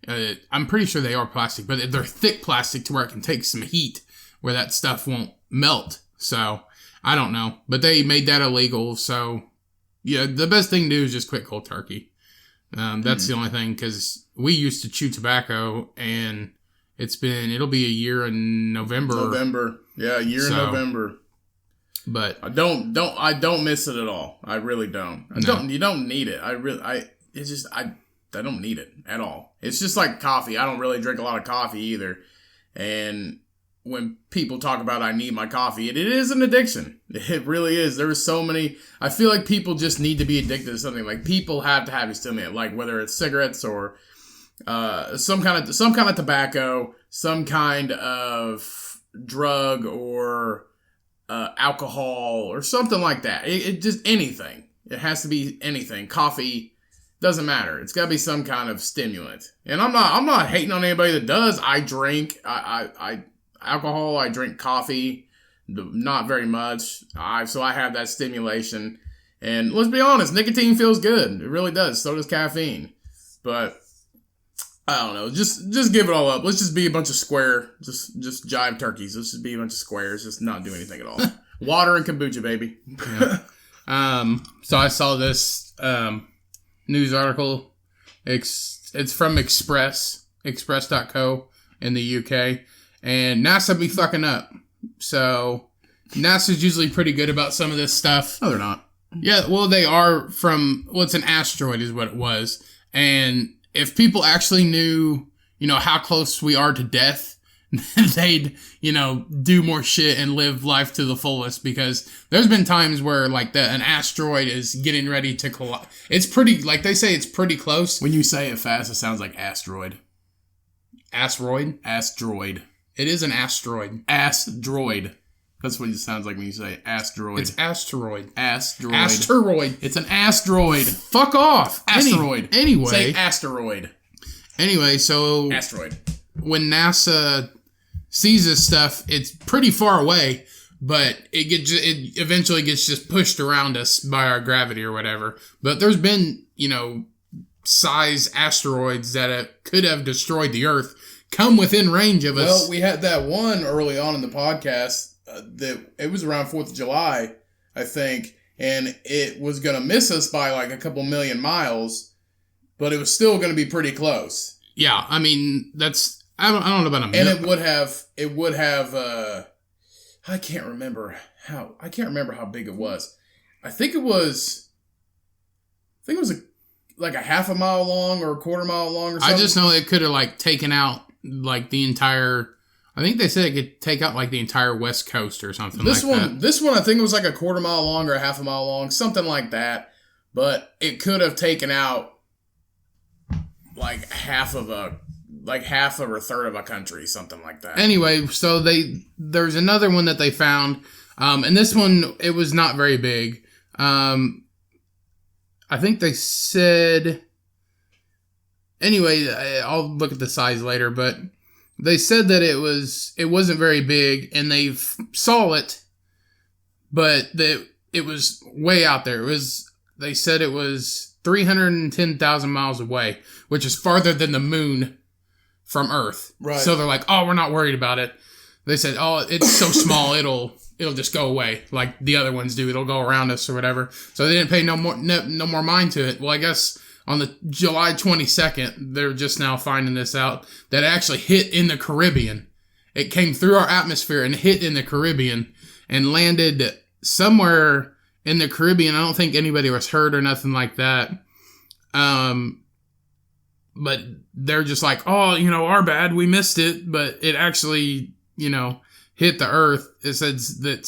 I'm pretty sure they are plastic, but they're thick plastic to where it can take some heat where that stuff won't melt. So I don't know, but they made that illegal. So yeah, the best thing to do is just quit cold turkey. That's the only thing, because we used to chew tobacco, and it'll be a year in November. Yeah, a year in November. But I don't miss it at all. I really don't. You don't need it. I don't need it at all. It's just like coffee. I don't really drink a lot of coffee either. And when people talk about I need my coffee, it is an addiction. It really is. There's so many. I feel like people just need to be addicted to something. Like people have to have a stimulant, like whether it's cigarettes or some kind of tobacco, some kind of drug or alcohol or something like that. It just anything. It has to be anything. Coffee, doesn't matter. It's got to be some kind of stimulant. And I'm not hating on anybody that does. I drink alcohol. I drink coffee, not very much. So I have that stimulation. And let's be honest, nicotine feels good. It really does. So does caffeine. But I don't know. Just give it all up. Let's just be a bunch of square, just jive turkeys. Let's just be a bunch of squares. Just not do anything at all. Water and kombucha, baby. Yeah. So I saw this news article. It's from Express.co in the UK, and NASA be fucking up. So NASA's usually pretty good about some of this stuff. No, they're not. Yeah, well, they are from, it's an asteroid is what it was. And if people actually knew, how close we are to death, they'd, do more shit and live life to the fullest, because there's been times where, like, an asteroid is getting ready to collide. It's pretty, like they say, it's pretty close. When you say it fast, it sounds like asteroid. Asteroid? Asteroid. It is an asteroid. Asteroid. That's what it sounds like when you say asteroid. It's asteroid. Asteroid. Asteroid. It's an asteroid. Fuck off. Asteroid. Anyway. Say asteroid. Anyway, so... Asteroid. When NASA sees this stuff, it's pretty far away, but it eventually gets just pushed around us by our gravity or whatever. But there's been, size asteroids that could have destroyed the Earth come within range of us. Well, we had that one early on in the podcast that it was around 4th of July, I think, and it was going to miss us by like a couple million miles, but it was still going to be pretty close. Yeah, I mean, that's, I don't know about a million. And it would have, I can't remember how big it was. I think it was like a half a mile long or a quarter mile long or something. I just know it could have like taken out like the entire, I think they said it could take out like the entire West Coast or something This one, I think it was like a quarter mile long or a half a mile long, something like that. But it could have taken out like half or a third of a country, something like that. Anyway, so there's another one that they found, and this one, it was not very big. I think they said, anyway, I'll look at the size later, but they said that it wasn't very big, and they saw it, but it was way out there. They said it was 310,000 miles away, which is farther than the moon from Earth. Right. So they're like, oh, we're not worried about it. They said, oh, it's so small, it'll just go away like the other ones do. It'll go around us or whatever. So they didn't pay no more mind to it. Well, I guess on the July 22nd, they're just now finding this out, that it actually hit in the Caribbean. It came through our atmosphere and hit in the Caribbean and landed somewhere in the Caribbean. I don't think anybody was hurt or nothing like that. But they're just like, oh, our bad, we missed it. But it actually, hit the Earth. It says that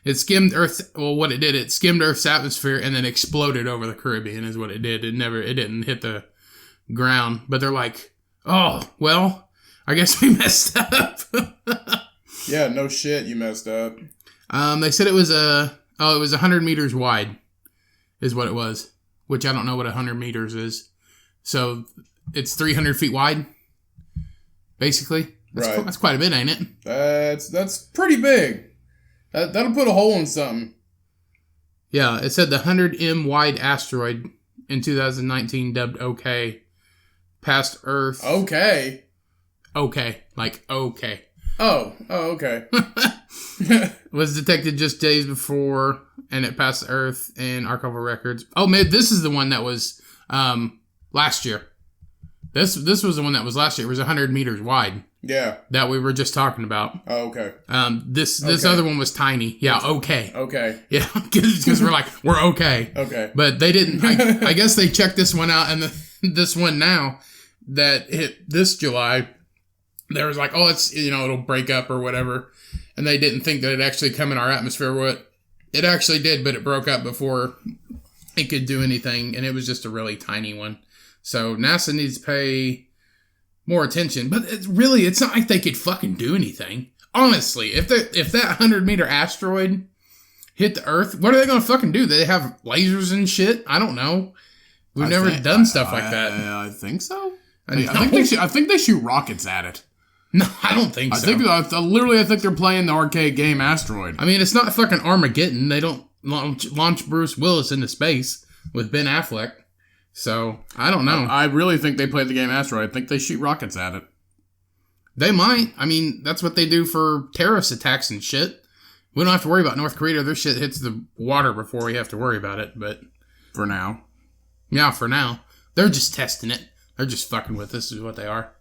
it skimmed Earth. Well, what it did, it skimmed Earth's atmosphere and then exploded over the Caribbean is what it did. It didn't hit the ground. But they're like, oh, well, I guess we messed up. Yeah, no shit, you messed up. They said it was 100 meters wide is what it was, which I don't know what 100 meters is. So it's 300 feet wide, basically. That's quite a bit, ain't it? That's pretty big. That'll put a hole in something. Yeah, it said the 100M wide asteroid in 2019, dubbed OK, passed Earth. Okay. Okay, like okay. Oh, okay. Was detected just days before, and it passed Earth in archival records. Oh, man, this is the one that was last year. This was the one that was last year. It was 100 meters wide. Yeah. That we were just talking about. Oh, okay. This other one was tiny. Yeah, okay. Okay. Yeah, because we're like, we're okay. Okay. But they didn't, I guess they checked this one out, and this one now that hit this July, they was like, oh, it's, it'll break up or whatever. And they didn't think that it'd actually come in our atmosphere. What it actually did, but it broke up before it could do anything. And it was just a really tiny one. So NASA needs to pay more attention. But it's not like they could fucking do anything. Honestly, if that 100-meter asteroid hit the Earth, what are they going to fucking do? They have lasers and shit? I don't know. We've never done stuff like that. I think so. I think they shoot rockets at it. No, I don't think so. I think they're playing the arcade game Asteroid. I mean, it's not fucking Armageddon. They don't launch Bruce Willis into space with Ben Affleck. So, I don't know. I really think they play the game Asteroid. I think they shoot rockets at it. They might. I mean, that's what they do for terrorist attacks and shit. We don't have to worry about North Korea. Their shit hits the water before we have to worry about it, but... For now. Yeah, for now. They're just testing it. They're just fucking with us, is what they are.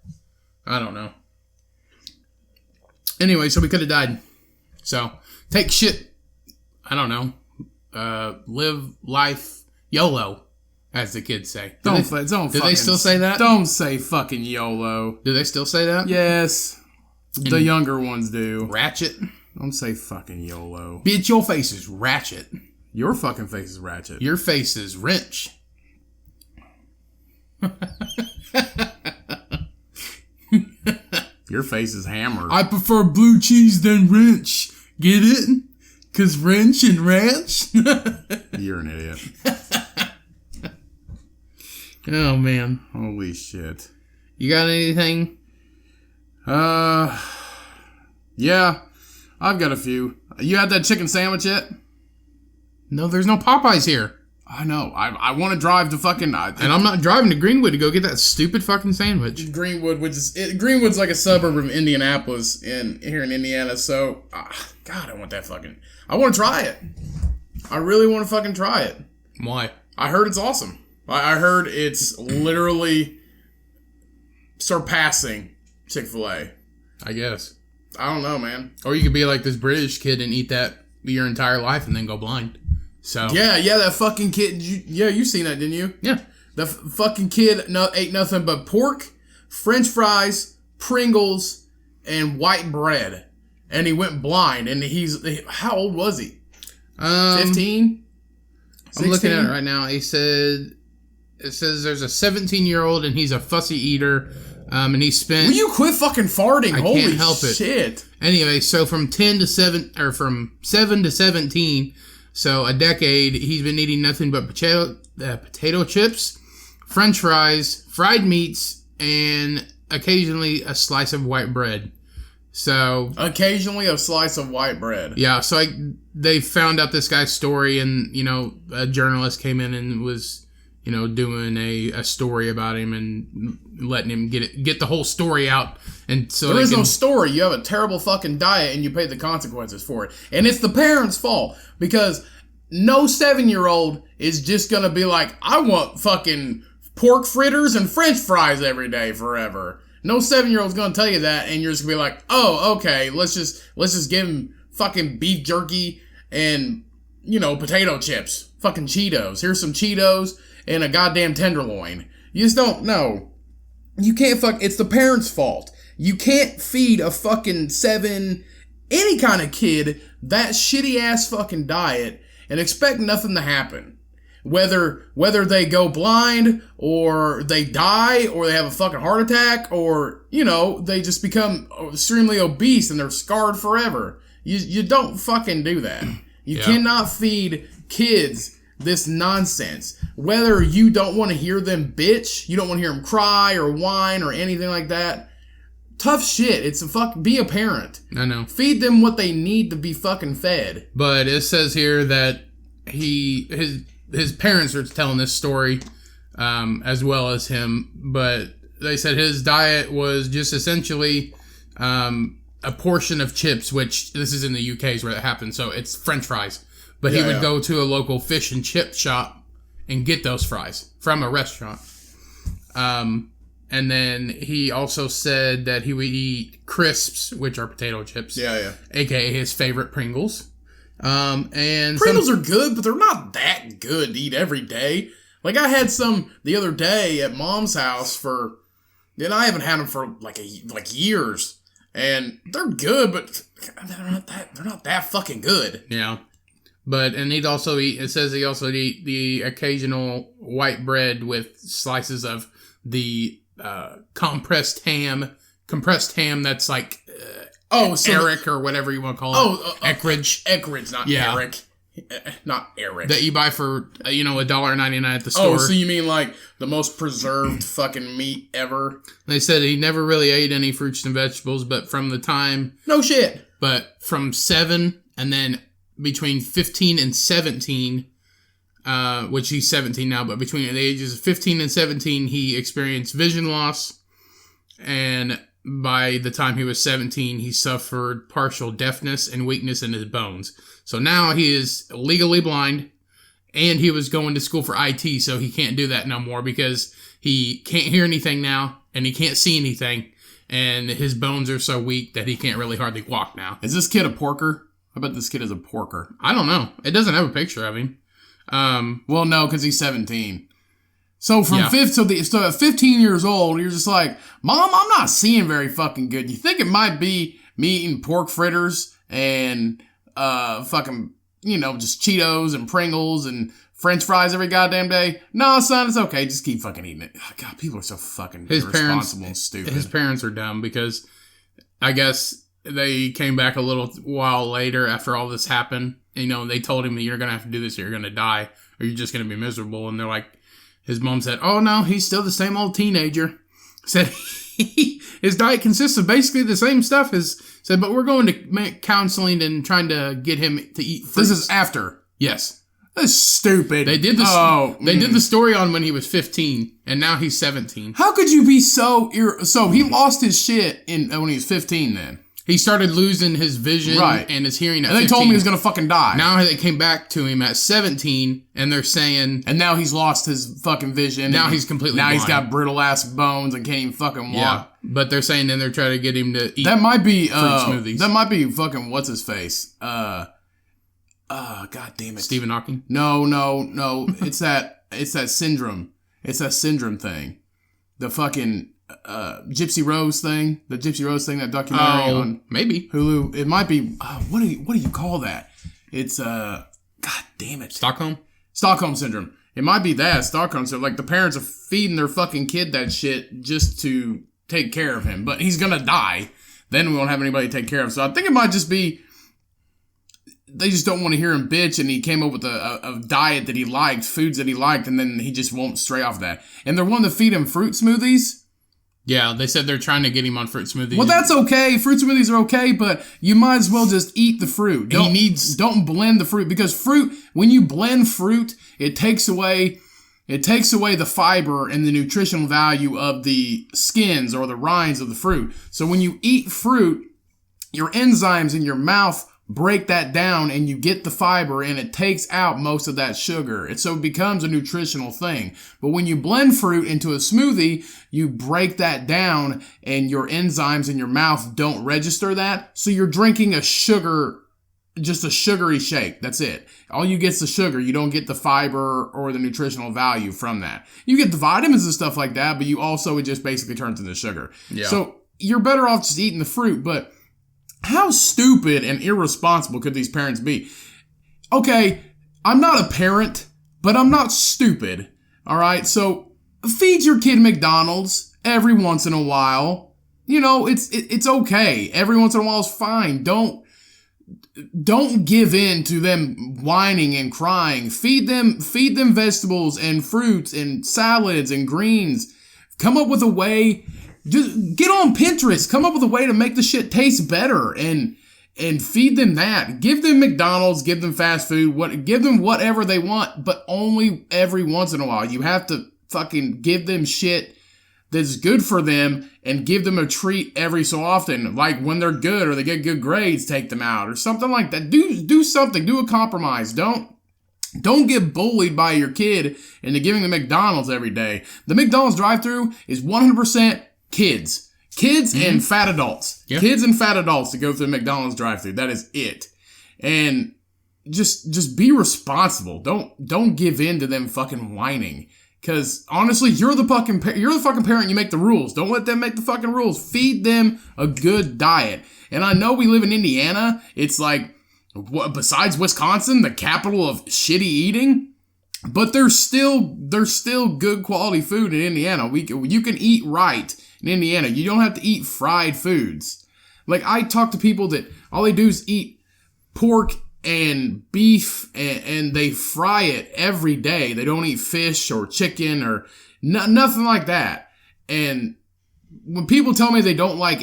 I don't know. Anyway, so we could have died. So, take shit. I don't know. Live life YOLO, as the kids say. Do they still say that? Don't say fucking YOLO. Do they still say that? Yes. The younger ones do. Ratchet? Don't say fucking YOLO. Bitch, your face is ratchet. Your fucking face is ratchet. Your face is wrench. Your face is hammered. I prefer blue cheese than wrench. Get it? 'Cause wrench and ranch? You're an idiot. Oh, man. Holy shit. You got anything? Yeah. I've got a few. You had that chicken sandwich yet? No, there's no Popeyes here. I know. I want to drive to fucking... And I'm not driving to Greenwood to go get that stupid fucking sandwich. Greenwood, Greenwood's like a suburb of Indianapolis here in Indiana, so... God, I want that fucking... I want to try it. I really want to fucking try it. Why? I heard it's awesome. I heard it's literally surpassing Chick-fil-A. I guess. I don't know, man. Or you could be like this British kid and eat that your entire life and then go blind. So yeah, that fucking kid. You seen that, didn't you? Yeah. The fucking kid ate nothing but pork, French fries, Pringles, and white bread, and he went blind. And how old was he? 15. I'm looking at it right now. It says there's a 17-year-old and he's a fussy eater. And he spent. Will you quit fucking farting? I Holy can't help it. Shit. Anyway, so from 7 to 17. So a decade, he's been eating nothing but potato chips, French fries, fried meats, and occasionally a slice of white bread. So occasionally a slice of white bread. Yeah. So they found out this guy's story, and a journalist came in and was doing a story about him and letting him get the whole story out. And so there is no story. You have a terrible fucking diet and you pay the consequences for it. And it's the parents' fault, because no 7-year-old is just going to be like, I want fucking pork fritters and French fries every day forever. No 7-year-old's going to tell you that, and you're just going to be like, oh, okay, let's just give him fucking beef jerky and, potato chips. Fucking Cheetos. Here's some Cheetos and a goddamn tenderloin. You just don't know. You can't it's the parents' fault. You can't feed a fucking any kind of kid that shitty ass fucking diet and expect nothing to happen. Whether they go blind or they die or they have a fucking heart attack or, they just become extremely obese and they're scarred forever. You don't fucking do that. You cannot feed kids this nonsense. Whether you don't want to hear them bitch, you don't want to hear them cry or whine or anything like that. Tough shit. It's be a parent. I know. Feed them what they need to be fucking fed. But it says here that his parents are telling this story, as well as him. But they said his diet was just essentially a portion of chips, which this is in the UK is where it happened. So it's French fries. But he would go to a local fish and chip shop and get those fries from a restaurant. And then he also said that he would eat crisps, which are potato chips. Yeah. AKA his favorite Pringles. And Pringles are good, but they're not that good to eat every day. Like, I had some the other day at Mom's house and I haven't had them for like years. And they're good, but they're not that fucking good. Yeah. And he'd also eat, it says he also eat the occasional white bread with slices of the compressed ham that's like Eric or whatever you want to call it. Eckridge. Eckridge, not Eric. Not Eric. That you buy for, $1.99 at the store. Oh, so you mean like the most preserved fucking meat ever? They said he never really ate any fruits and vegetables, but from the time... No shit. But from 7 and then between 15 and 17, which he's 17 now, but between the ages of 15 and 17, he experienced vision loss. And by the time he was 17, he suffered partial deafness and weakness in his bones. So now he is legally blind, and he was going to school for IT, so he can't do that no more because he can't hear anything now, and he can't see anything, and his bones are so weak that he can't really hardly walk now. Is this kid a porker? I bet this kid is a porker. I don't know. It doesn't have a picture of him. Well, no, because he's 17. So from 15 years old, you're just like, Mom, I'm not seeing very fucking good. You think it might be me eating pork fritters and fucking, just Cheetos and Pringles and French fries every goddamn day? No, son, it's okay. Just keep fucking eating it. Oh, God, people are so fucking irresponsible and stupid. His parents are dumb because I guess they came back a little while later after all this happened. They told him that you're going to have to do this or you're going to die or you're just going to be miserable. And they're like, his mom said, oh, no, he's still the same old teenager. Said his diet consists of basically the same stuff. Said, but we're going to make counseling and trying to get him to eat fruits. This is after. Yes. That's stupid. They did the story on when he was 15, and now he's 17. How could you be so he lost his shit when he was 15 then? He started losing his vision and his hearing at 15. And they told him he was going to fucking die. Now they came back to him at 17, and they're saying... And now he's lost his fucking vision. Now he's completely blind. He's got brittle-ass bones and can't even fucking walk. Yeah, but they're saying then they're trying to get him to eat that might be, fruit smoothies. That might be fucking what's-his-face. God damn it. Stephen Hawking? No. It's that syndrome. It's that syndrome thing. The fucking... Gypsy Rose thing, that documentary on maybe Hulu. It might be. What do you call that? It's God damn it, Stockholm syndrome. It might be that Stockholm syndrome. Like the parents are feeding their fucking kid that shit just to take care of him, but he's gonna die. Then we won't have anybody to take care of him. So I think it might just be they just don't want to hear him bitch, and he came up with a diet that he liked, foods that he liked, and then he just won't stray off that. And they're wanting to feed him fruit smoothies. Yeah, they said they're trying to get him on fruit smoothies. Well, that's okay. Fruit smoothies are okay, but you might as well just eat the fruit. Don't blend the fruit, because fruit, when you blend fruit, it takes away the fiber and the nutritional value of the skins or the rinds of the fruit. So when you eat fruit, your enzymes in your mouth break that down and you get the fiber and it takes out most of that sugar. So it becomes a nutritional thing. But when you blend fruit into a smoothie, you break that down and your enzymes in your mouth don't register that. So you're drinking just a sugary shake. That's it. All you get is the sugar. You don't get the fiber or the nutritional value from that. You get the vitamins and stuff like that, but it just basically turns into sugar. Yeah. So you're better off just eating the fruit, but how stupid and irresponsible could these parents be? Okay, I'm not a parent, but I'm not stupid. All right, so feed your kid McDonald's every once in a while. It's okay. Every once in a while is fine. Don't give in to them whining and crying. Feed them vegetables and fruits and salads and greens. Come up with a way. Just get on Pinterest. Come up with a way to make the shit taste better and feed them that. Give them McDonald's, give them fast food, give them whatever they want, but only every once in a while. You have to fucking give them shit that's good for them and give them a treat every so often. Like when they're good or they get good grades, take them out or something like that. Do something. Do a compromise. Don't get bullied by your kid into giving them McDonald's every day. The McDonald's drive-thru is 100% kids and fat adults. Yep. Kids and fat adults to go through the McDonald's drive-thru. That is it. And just be responsible. Don't give in to them fucking whining. Because honestly, you're the fucking parent. You make the rules. Don't let them make the fucking rules. Feed them a good diet. And I know we live in Indiana. It's like, besides Wisconsin, the capital of shitty eating. But there's still good quality food in Indiana. You can eat right in Indiana. You don't have to eat fried foods. Like, I talk to people that all they do is eat pork and beef and they fry it every day. They don't eat fish or chicken or nothing like that. And when people tell me they don't like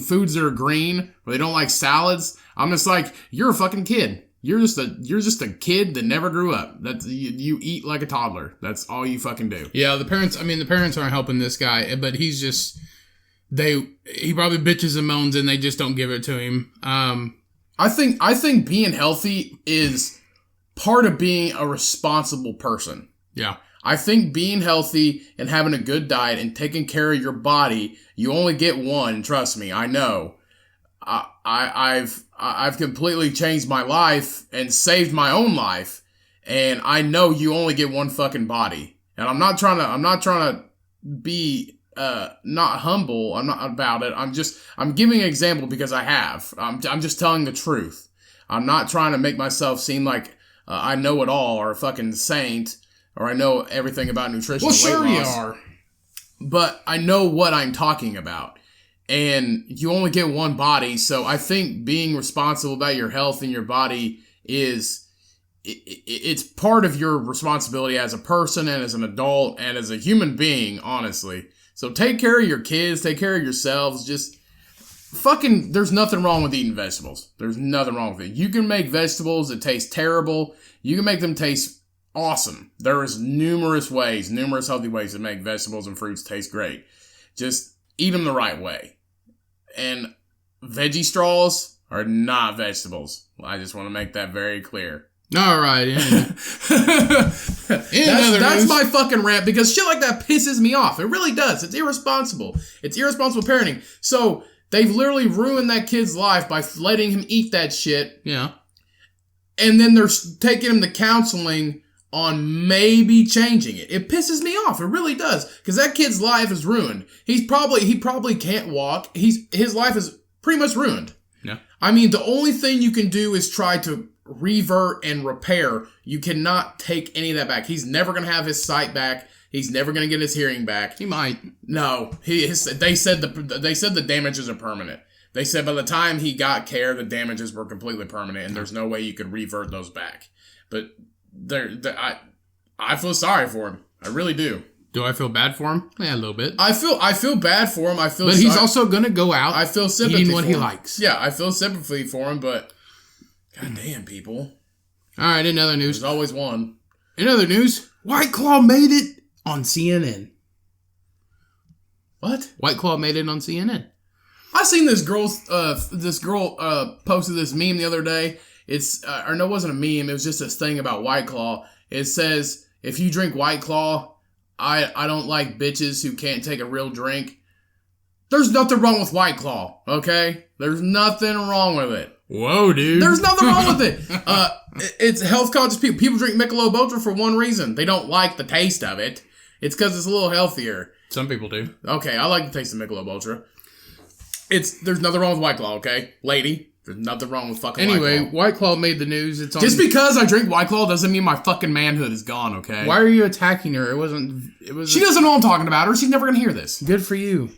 foods that are green or they don't like salads, I'm just like, you're a fucking kid. You're just a kid that never grew up. That's you eat like a toddler. That's all you fucking do. Yeah, the parents aren't helping this guy, but he's just he probably bitches and moans and they just don't give it to him. I think being healthy is part of being a responsible person. Yeah. I think being healthy and having a good diet and taking care of your body, you only get one. Trust me, I know. I've completely changed my life and saved my own life, and I know you only get one fucking body. And I'm not trying to be not humble. I'm not about it. I'm giving an example because I have. I'm just telling the truth. I'm not trying to make myself seem like I know it all or a fucking saint or I know everything about nutrition. Well, and weight sure loss. you are. But I know what I'm talking about. And you only get one body, so I think being responsible about your health and your body it's part of your responsibility as a person and as an adult and as a human being, honestly. So take care of your kids, take care of yourselves, just fucking, there's nothing wrong with eating vegetables. There's nothing wrong with it. You can make vegetables that taste terrible. You can make them taste awesome. There is numerous healthy ways to make vegetables and fruits taste great. Just eat them the right way. And veggie straws are not vegetables. I just want to make that very clear. All right. That's my fucking rant because shit like that pisses me off. It really does. It's irresponsible. It's irresponsible parenting. So they've literally ruined that kid's life by letting him eat that shit. Yeah. And then they're taking him to counseling on maybe changing it. It pisses me off. It really does. Because that kid's life is ruined. He probably can't walk. His life is pretty much ruined. Yeah. I mean, the only thing you can do is try to revert and repair. You cannot take any of that back. He's never going to have his sight back. He's never going to get his hearing back. He might. No. They said the damages are permanent. They said by the time he got care, the damages were completely permanent, and there's no way you could revert those back. But I feel sorry for him. I really do. Do I feel bad for him? Yeah, a little bit. I feel bad for him. But he's also gonna go out. I feel sympathy eating what for he him. likes. Yeah, I feel sympathy for him. But goddamn, people. All right, in other news. There's always one. In other news, White Claw made it on CNN. What? White Claw made it on CNN. I seen this girl posted this meme the other day. It's or no, it wasn't a meme. It was just this thing about White Claw. It says, if you drink White Claw, I don't like bitches who can't take a real drink. There's nothing wrong with White Claw, okay? There's nothing wrong with it. Whoa, dude. There's nothing wrong with it. It's health conscious people. People drink Michelob Ultra for one reason. They don't like the taste of it. It's because it's a little healthier. Some people do. Okay, I like the taste of Michelob Ultra. There's nothing wrong with White Claw, okay? Lady, there's nothing wrong with fucking anyway, White Claw. White Claw made the news. It's on. Just because I drink White Claw doesn't mean my fucking manhood is gone, okay? Why are you attacking her? It was. She doesn't know I'm talking about her. She's never gonna hear this. Good for you.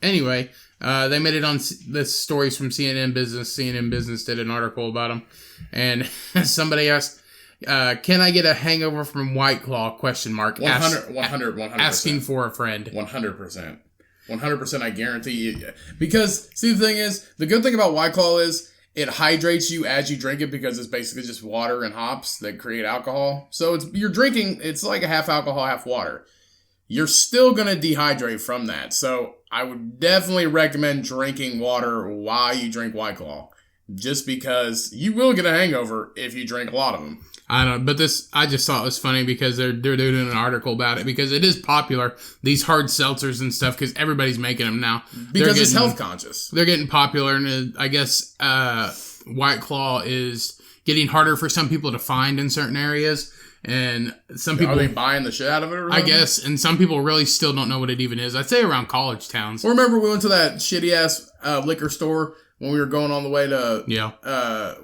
Anyway, they made it on this stories from CNN Business. CNN Business did an article about them, and somebody asked, "Can I get a hangover from White Claw?" 100%. Asking for a friend. 100%. 100%, I guarantee you. Because, see, the thing is, the good thing about White Claw is it hydrates you as you drink it because it's basically just water and hops that create alcohol. So you're drinking, it's like a half alcohol, half water. You're still going to dehydrate from that. So I would definitely recommend drinking water while you drink White Claw. Just because you will get a hangover if you drink a lot of them. I don't know, but I just thought it was funny because they're doing an article about it because it is popular, these hard seltzers and stuff, because everybody's making them now. Because it's health conscious. They're getting popular, and I guess White Claw is getting harder for some people to find in certain areas, and some people... Are they buying the shit out of it or something? I guess, and some people really still don't know what it even is. I'd say around college towns. Well, remember we went to that shitty-ass liquor store when we were going on the way to,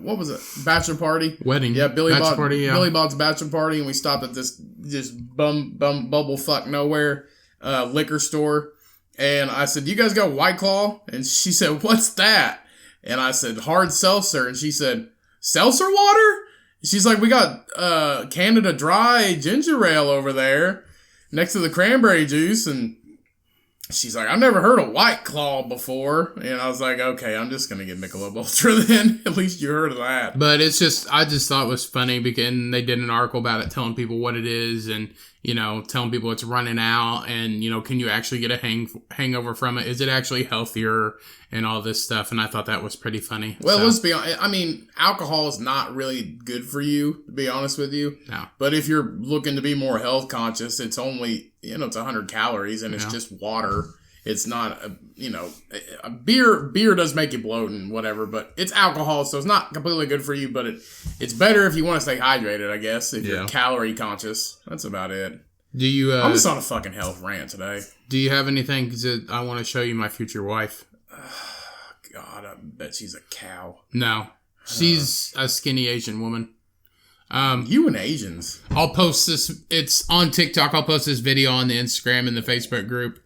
what was it? Bachelor party? Wedding. Yeah, Billy Bob's bachelor party, and we stopped at this just bubble fuck nowhere liquor store. And I said, "You guys got White Claw?" And she said, "What's that?" And I said, "Hard seltzer." And she said, "Seltzer water?" She's like, "We got Canada Dry ginger ale over there next to the cranberry juice." And she's like, I've never heard of White Claw before. And I was like, okay, I'm just going to get Michelob Ultra then. At least you heard of that. But it's just, I just thought it was funny because they did an article about it telling people what it is and, you know, telling people it's running out and, you know, can you actually get a hangover from it? Is it actually healthier and all this stuff? And I thought that was pretty funny. Well, let's be honest. I mean, alcohol is not really good for you, to be honest with you. No. But if you're looking to be more health conscious, it's only, you know, it's 100 calories and it's just water. It's not, a beer does make you bloat and whatever, but it's alcohol, so it's not completely good for you, but it's better if you want to stay hydrated, I guess, if you're calorie conscious. That's about it. Do you? I'm just on a fucking health rant today. Do you have anything that I want to show you my future wife? God, I bet she's a cow. No. She's a skinny Asian woman. You and Asians. I'll post this. It's on TikTok. I'll post this video on the Instagram and the Facebook group.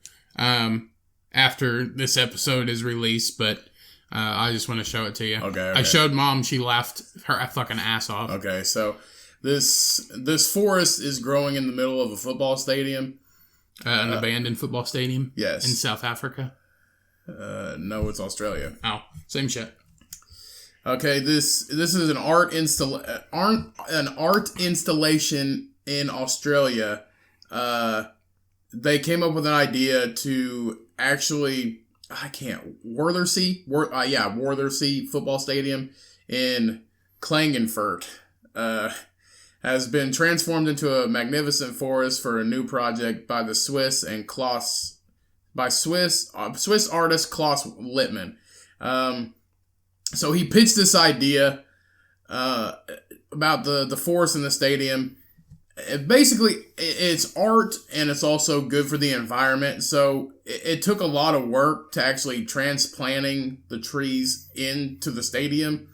After this episode is released, but I just want to show it to you. Okay. I showed Mom. She laughed her fucking ass off. Okay, so this forest is growing in the middle of a football stadium. An abandoned football stadium? Yes. In South Africa? No, it's Australia. Oh, same shit. Okay, this is an art installation in Australia. They came up with an idea to actually, Worthersea football stadium in Klagenfurt, has been transformed into a magnificent forest for a new project by the Swiss artist Klaus Littmann. So he pitched this idea about the forest in the stadium. Basically, it's art and it's also good for the environment. So it took a lot of work to actually transplanting the trees into the stadium.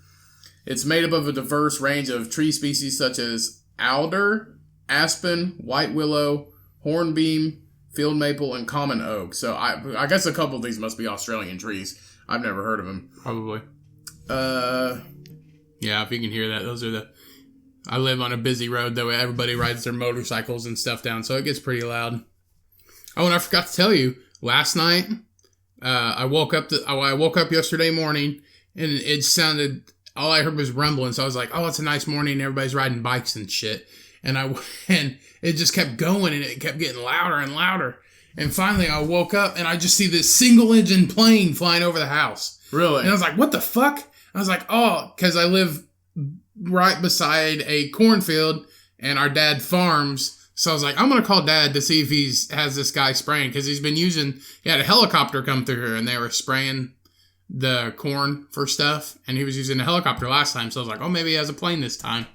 It's made up of a diverse range of tree species such as alder, aspen, white willow, hornbeam, field maple, and common oak. So I guess a couple of these must be Australian trees. I've never heard of them. Probably. Yeah, if you can hear that, those are the... I live on a busy road, though. Everybody rides their motorcycles and stuff down, so it gets pretty loud. Oh, and I forgot to tell you, last night, I woke up yesterday morning, and it sounded... All I heard was rumbling, so I was like, oh, it's a nice morning, everybody's riding bikes and shit. And it just kept going, and it kept getting louder and louder. And finally, I woke up, and I just see this single-engine plane flying over the house. Really? And I was like, what the fuck? I was like, oh, because I live right beside a cornfield, and our dad farms. So I was like, I'm going to call Dad to see if he has this guy spraying, because he had a helicopter come through here, and they were spraying the corn for stuff, and he was using a helicopter last time. So I was like, oh, maybe he has a plane this time.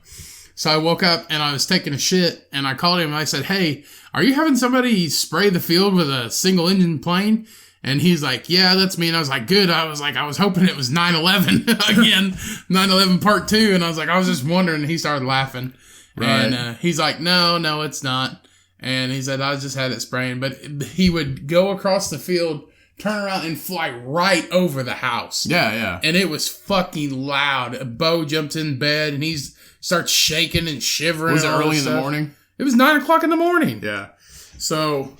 So I woke up, and I was taking a shit, and I called him, and I said, hey, are you having somebody spray the field with a single-engine plane? And he's like, yeah, that's me. And I was like, good. I was hoping it was 9/11 again, 9/11 part 2. And I was like, I was just wondering. And he started laughing. Right. And he's like, no, it's not. And he said, I just had it spraying. But he would go across the field, turn around, and fly right over the house. Yeah. And it was fucking loud. Bo jumped in bed, and he starts shaking and shivering. Was it early in the morning? It was 9 o'clock in the morning. Yeah. So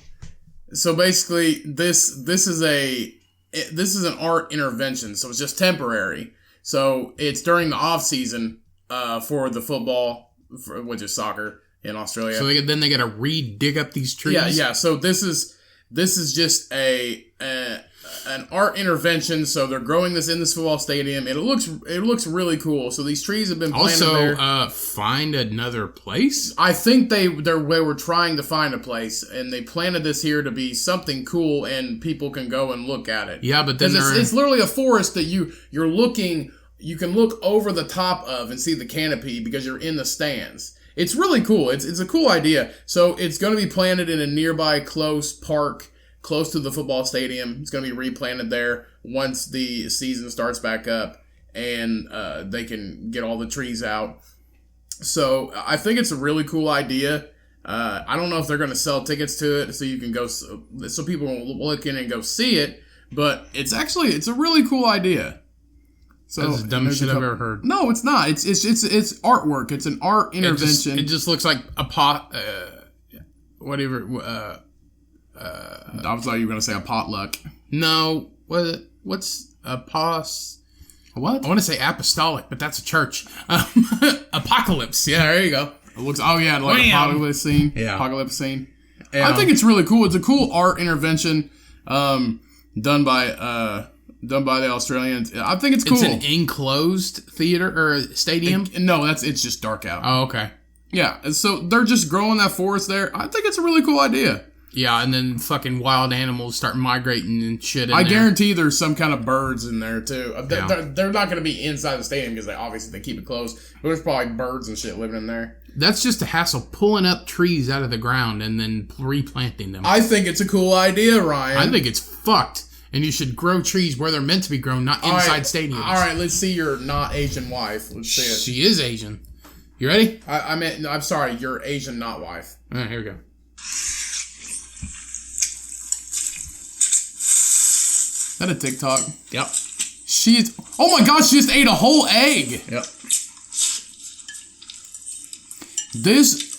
basically, this is an art intervention. So it's just temporary. So it's during the off season for the football, which is soccer in Australia. So then they got to dig up these trees. Yeah. So this is just an art intervention. So they're growing this in this football stadium. It looks really cool. So these trees have been planted there. Also, find another place? I think they were trying to find a place, and they planted this here to be something cool, and people can go and look at it. Yeah, but then it's literally a forest that you can look over the top of and see the canopy because you're in the stands. It's really cool. It's a cool idea. So it's going to be planted in a nearby close park close to the football stadium. It's going to be replanted there once the season starts back up, and they can get all the trees out. So I think it's a really cool idea. I don't know if they're going to sell tickets to it so you can go, so people will look in and go see it, but it's a really cool idea. So that's the dumbest shit I've ever heard. No, it's not. It's artwork. It's an art intervention. It just looks like a pot, I thought you were going to say a potluck. No. What's a pos? What? I want to say apostolic, but that's a church. Apocalypse. Yeah, there you go. It looks. Oh yeah, like Wham! apocalypse scene. Yeah. Apocalypse scene. Yeah. I think it's really cool. It's a cool art intervention, done by the Australians. I think it's cool. It's an enclosed theater or stadium. No, it's just dark out. Oh, okay. Yeah, and so they're just growing that forest there. I think it's a really cool idea. Yeah, and then fucking wild animals start migrating and shit. I guarantee there's some kind of birds in there too. Yeah. They're not going to be inside the stadium because they keep it closed. But there's probably birds and shit living in there. That's just a hassle, pulling up trees out of the ground and then replanting them. I think it's a cool idea, Ryan. I think it's fucked. And you should grow trees where they're meant to be grown, not inside stadiums. All right, let's see your not Asian wife. Let's see it. She is Asian. You ready? I meant, no, I'm sorry, your Asian not wife. All right, here we go. Is that a TikTok? Yep. Oh my gosh, she just ate a whole egg. Yep. This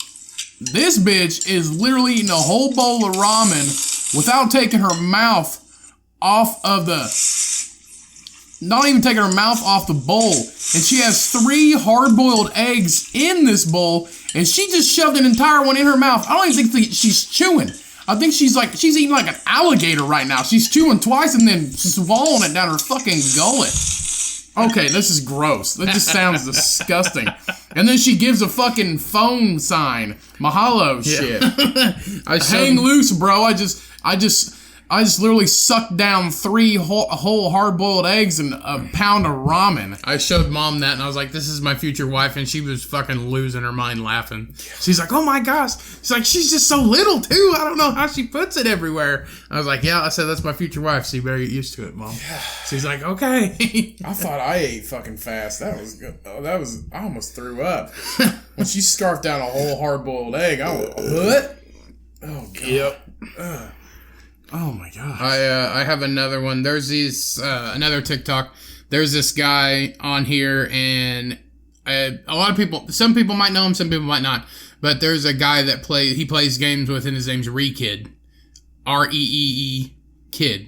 bitch is literally eating a whole bowl of ramen without taking her mouth off of not even taking her mouth off the bowl. And she has 3 hard-boiled eggs in this bowl, and she just shoved an entire one in her mouth. I don't even think she's chewing. I think she's eating like an alligator right now. She's chewing twice and then swallowing it down her fucking gullet. Okay, this is gross. That just sounds disgusting. And then she gives a fucking phone sign. Mahalo shit. Hang loose, bro. I just literally sucked down 3 whole hard-boiled eggs and a pound of ramen. I showed Mom that, and I was like, this is my future wife, and she was fucking losing her mind laughing. She's like, oh my gosh. She's like, she's just so little, too. I don't know how she puts it everywhere. I was like, yeah. I said, that's my future wife, so you better get used to it, Mom. She's like, okay. I thought I ate fucking fast. That was good. I almost threw up. When she scarfed down a whole hard-boiled egg, I was, what? Oh, God. Yep. Oh my god! I have another one. There's another TikTok. There's this guy on here, and a lot of people. Some people might know him, some people might not. But there's a guy that plays games with, and his name's Rekid, Reee Kid,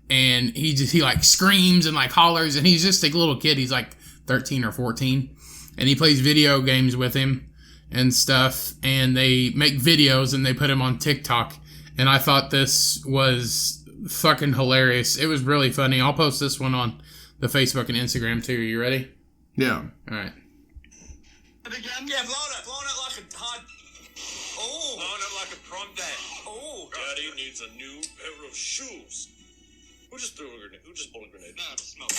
and he like screams and like hollers, and he's just a little kid. He's like 13 or 14, and he plays video games with him and stuff. And they make videos and they put him on TikTok. And I thought this was fucking hilarious. It was really funny. I'll post this one on the Facebook and Instagram too. You ready? Yeah. All right. Again? Yeah, blown it like a hard... Oh. Blown it like a prom dad. Oh. Daddy needs a new pair of shoes. Who just threw a grenade? Who just pulled a grenade? No, it's smoke.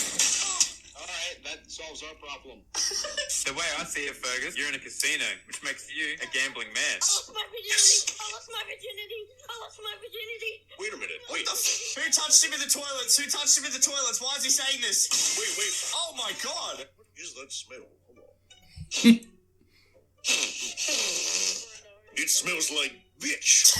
Alright, that solves our problem. The way I see it, Fergus, you're in a casino, which makes you a gambling man. I lost my virginity. I lost my virginity. I lost my virginity. Wait a minute. What Wait. Who touched him in the toilets? Who touched him in the toilets? Why is he saying this? Wait. Oh my god. What is that smell? Hold on. It smells like bitch.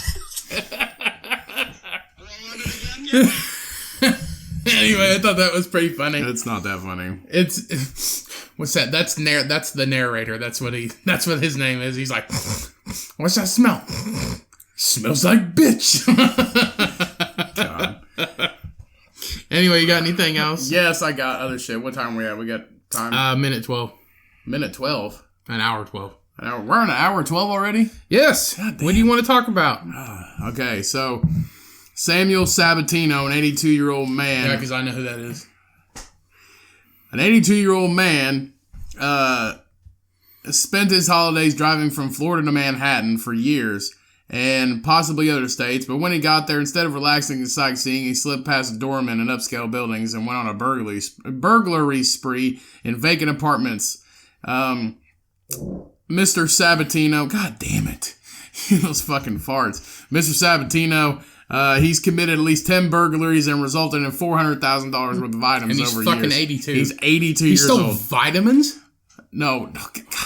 Anyway, I thought that was pretty funny. It's not that funny. It's what's that? That's the narrator. That's what his name is. He's like, what's that smell? Smells like bitch. God. Anyway, you got anything else? Yes, I got other shit. What time are we at? We got time? Minute 12. Minute 12. An hour 12. We're on an hour 12 already? Yes. What do you want to talk about? Okay, so Samuel Sabatino, an 82-year-old man. Yeah, because I know who that is. An 82-year-old man spent his holidays driving from Florida to Manhattan for years and possibly other states. But when he got there, instead of relaxing and sightseeing, he slipped past doormen in upscale buildings and went on a burglary spree in vacant apartments. Mr. Sabatino, god damn it. Those fucking farts. Mr. Sabatino, he's committed at least 10 burglaries and resulted in $400,000 worth of items And he's over fucking years. 82. He's 82 He years stole old. vitamins? No.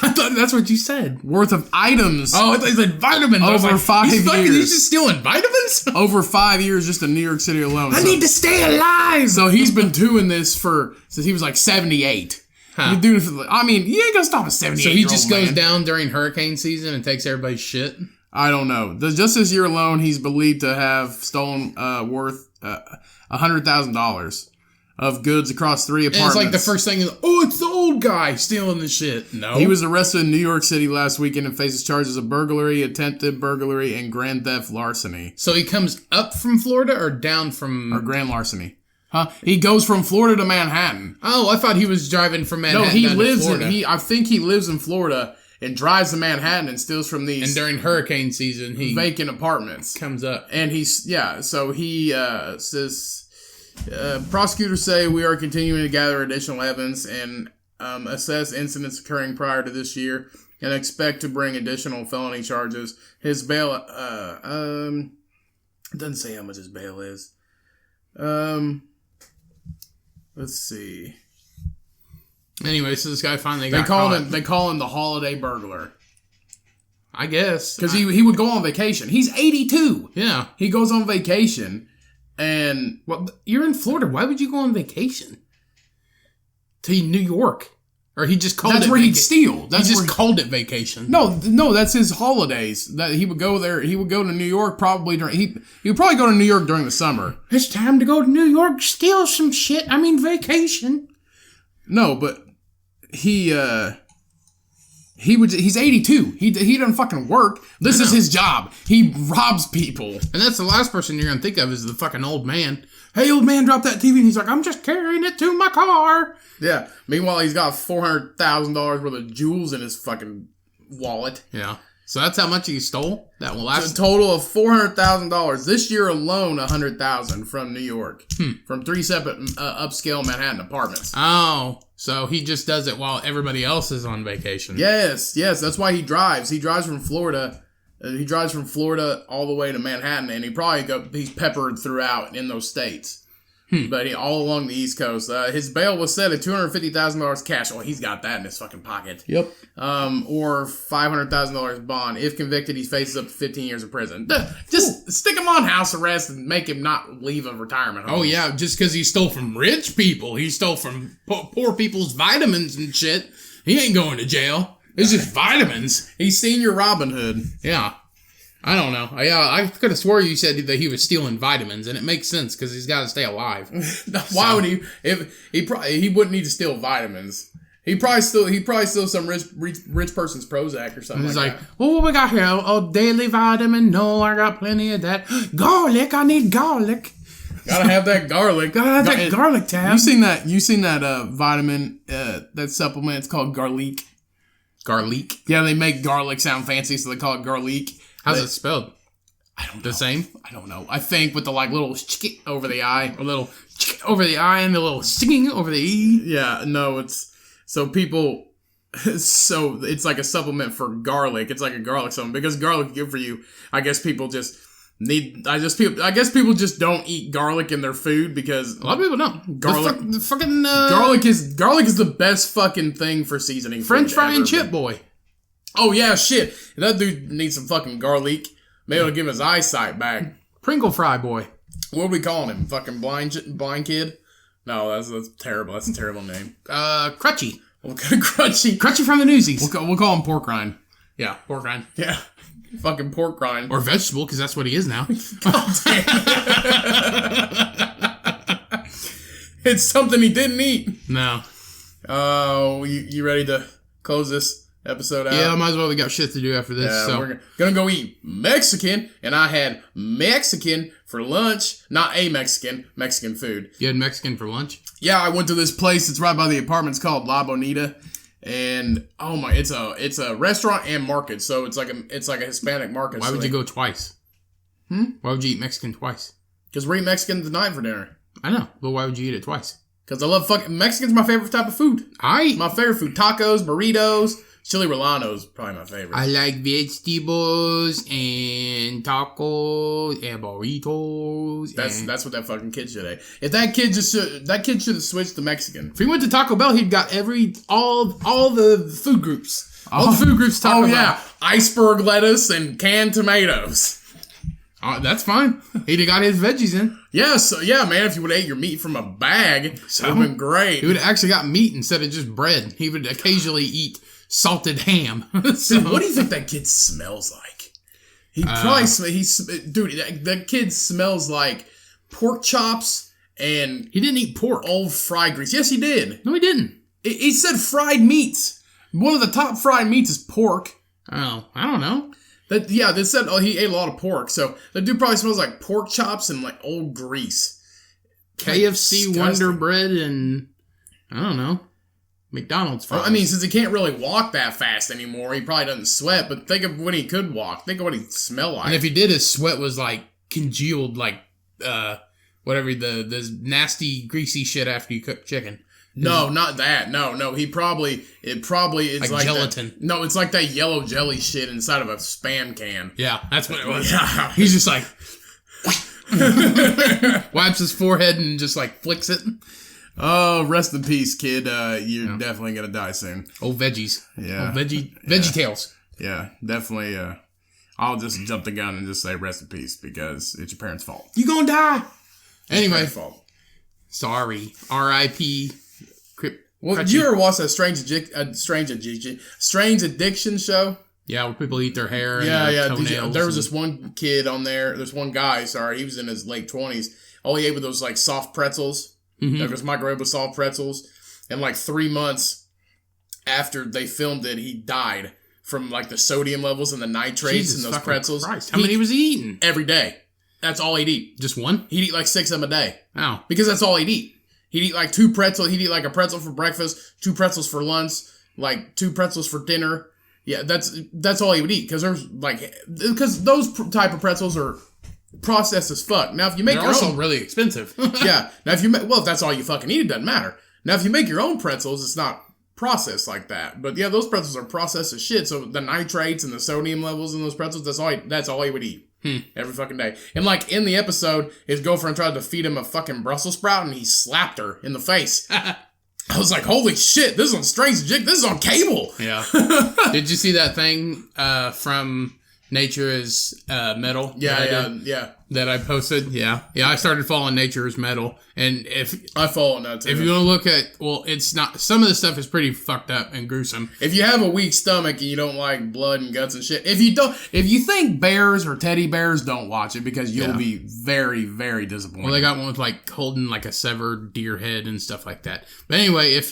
I thought that's what you said. Worth of items. Oh, I thought you said vitamins. I was Over like, 5 he's years. He's just stealing vitamins? Over 5 years just in New York City alone. I need to stay alive. So he's been doing this since he was like 78. Huh. He's been doing it you ain't gonna stop a 78 So he just goes down during hurricane season and takes everybody's shit? I don't know. Just this year alone, he's believed to have stolen worth $100,000 of goods across 3 apartments. And it's like the first thing is, oh, it's the old guy stealing the shit. No. He was arrested in New York City last weekend and faces charges of burglary, attempted burglary, and grand theft larceny. So he comes up from Florida or down from... Or grand larceny. Huh? He goes from Florida to Manhattan. Oh, I thought he was driving from Manhattan. No, he down lives to Florida. in. I think he lives in Florida and drives to Manhattan and steals from these. And during hurricane season, he vacant apartments comes up. And so he says. Prosecutors say we are continuing to gather additional evidence and assess incidents occurring prior to this year and expect to bring additional felony charges. His bail, it doesn't say how much his bail is. Let's see. Anyway, so this guy finally got caught. They call him the holiday burglar. I guess. Because he would go on vacation. He's 82. Yeah. He goes on vacation and... Well, you're in Florida. Why would you go on vacation? To New York. Or he just called it... That's where he'd steal. He just called it vacation. No, that's his holidays. That he would go there. He would go to New York probably during... He would probably go to New York during the summer. It's time to go to New York, steal some shit. I mean, vacation. No, but he's 82. He doesn't fucking work. This is his job. He robs people. And that's the last person you're gonna think of is the fucking old man. Hey, old man, drop that TV. And he's like, I'm just carrying it to my car. Yeah. Meanwhile, he's got $400,000 worth of jewels in his fucking wallet. Yeah. So that's how much he stole? That will last. A total of $400,000. This year alone, $100,000 from New York. From 3 separate upscale Manhattan apartments. Oh. So he just does it while everybody else is on vacation. Yes. That's why he drives. He drives from Florida. He drives from Florida all the way to Manhattan, and he's peppered throughout in those states. But all along the East Coast. His bail was set at $250,000 cash. Well, he's got that in his fucking pocket. Yep. Or $500,000 bond. If convicted, he faces up to 15 years in prison. Just stick him on house arrest and make him not leave a retirement home. Oh, yeah, just because he stole from rich people. He stole from poor people's vitamins and shit. He ain't going to jail. It's just vitamins. He's senior Robin Hood. Yeah. I don't know. I could have swore you said that he was stealing vitamins, and it makes sense because he's got to stay alive. Why would he? If he wouldn't need to steal vitamins. He probably steal some rich person's Prozac or something. He's like that. Oh, what we got here? Oh, daily vitamin. No, I got plenty of that. Garlic. I need garlic. Gotta have that garlic. Gotta have that garlic tab. You seen that vitamin? That supplement. It's called Garlic. Garlic. Yeah, they make garlic sound fancy, so they call it Garlic. How's it spelled? I don't know. The same? I don't know. I think with the little over the eye. A little over the I and a little stinging over the E. Yeah, no, it's... So people... So it's like a supplement for garlic. It's like a garlic supplement. Because garlic is good for you. I guess people just need... I guess people just don't eat garlic in their food because... A lot of people don't. Garlic... The fucking... Garlic is the best fucking thing for seasoning French fry and chip but... boy. Oh, yeah, shit. That dude needs some fucking garlic. Maybe it'll give his eyesight back. Pringle fry boy. What are we calling him? Fucking blind kid? No, that's terrible. That's a terrible name. Crutchy. Crutchy. Crutchy from the Newsies. We'll call him Pork Rind. Yeah, Pork Rind. Yeah. Fucking Pork Rind. Or vegetable, because that's what he is now. God damn. It's something he didn't eat. No. Oh, you ready to close this episode out? Yeah, might as well. We got shit to do after this. So we're gonna go eat Mexican, and I had Mexican for lunch. Not a Mexican food. You had Mexican for lunch? Yeah, I went to this place that's right by the apartments called La Bonita, and oh my, it's a restaurant and market, so it's like a Hispanic market. Why would you go twice? Why would you eat Mexican twice? Because we're eating Mexican tonight for dinner. I know, but why would you eat it twice? Because I love fucking Mexican's my favorite type of food. My favorite food: tacos, burritos. Chili Rolano's probably my favorite. I like vegetables and tacos and burritos. That's what that fucking kid should have. If that kid should have switched to Mexican. If he went to Taco Bell, he'd got all the food groups. All the food groups. Taco Bell. Yeah, iceberg lettuce and canned tomatoes. That's fine. He'd have got his veggies in. Yeah, man. If you would have ate your meat from a bag, it would have been great. He would have actually got meat instead of just bread. He would occasionally eat salted ham. So, what do you think that kid smells like? He probably dude. That kid smells like pork chops and He didn't eat pork. old fried grease. Yes, he did. No, he didn't. He said fried meats. One of the top fried meats is pork. Oh, I don't know. They said he ate a lot of pork. So the dude probably smells like pork chops and like old grease. KFC, Disgusting. Wonder Bread, and I don't know, McDonald's fries. I mean, since he can't really walk that fast anymore, he probably doesn't sweat. But think of when he could walk. Think of what he'd smell like. and if he did, his sweat was like congealed, like whatever the nasty greasy shit after you cook chicken. No, not that. No. It probably is like gelatin. No, it's like that yellow jelly shit inside of a Spam can. Yeah, that's what it was. Yeah. He's just like wipes his forehead and just like flicks it. Oh, rest in peace, kid. You're definitely gonna die soon. Old veggies. Yeah. Old veggie tails. Yeah, definitely. I'll just jump the gun and just say rest in peace because it's your parents' fault. You gonna die. Anyway, Parents' fault. sorry. R.I.P. Well, did you ever watch that Strange Addiction show? Yeah, where people eat their hair and Yeah. their toenails. There was this one kid on there. There's one guy. Sorry, he was in his late 20s. All he ate were those like soft pretzels. Mhm. Like those microwave with soft pretzels. And like 3 months after they filmed it, he died from like the sodium levels and the nitrates Jesus in those fucking pretzels. Christ. How many was he eating? Every day. That's all he'd eat. Just one? He'd eat like 6 of them a day. Oh. Because that's all he'd eat. He'd eat like 2 pretzels. He'd eat like a pretzel for breakfast, 2 pretzels for lunch, like 2 pretzels for dinner. Yeah, that's all he would eat. Because those type of pretzels are processed as fuck. Now, if you make They're your also own, really expensive. yeah. Now, if that's all you fucking eat, it doesn't matter. Now, if you make your own pretzels, it's not processed like that. But yeah, those pretzels are processed as shit. So the nitrates and the sodium levels in those pretzels, that's all he would eat. Every fucking day. And like in the episode, his girlfriend tried to feed him a fucking Brussels sprout and he slapped her in the face. I was like, holy shit, this is on Strange Addiction. This is on cable. Yeah. Did you see that thing from Nature is Metal? Yeah. That I posted? Yeah. I started following Nature is Metal. And if I follow that too. you want to look at, well, it's not, some of the stuff is pretty fucked up and gruesome. If you have a weak stomach and you don't like blood and guts and shit, if you think bears or teddy bears, don't watch it because you'll be very, very disappointed. Well, they got one with like holding like a severed deer head and stuff like that. But anyway, it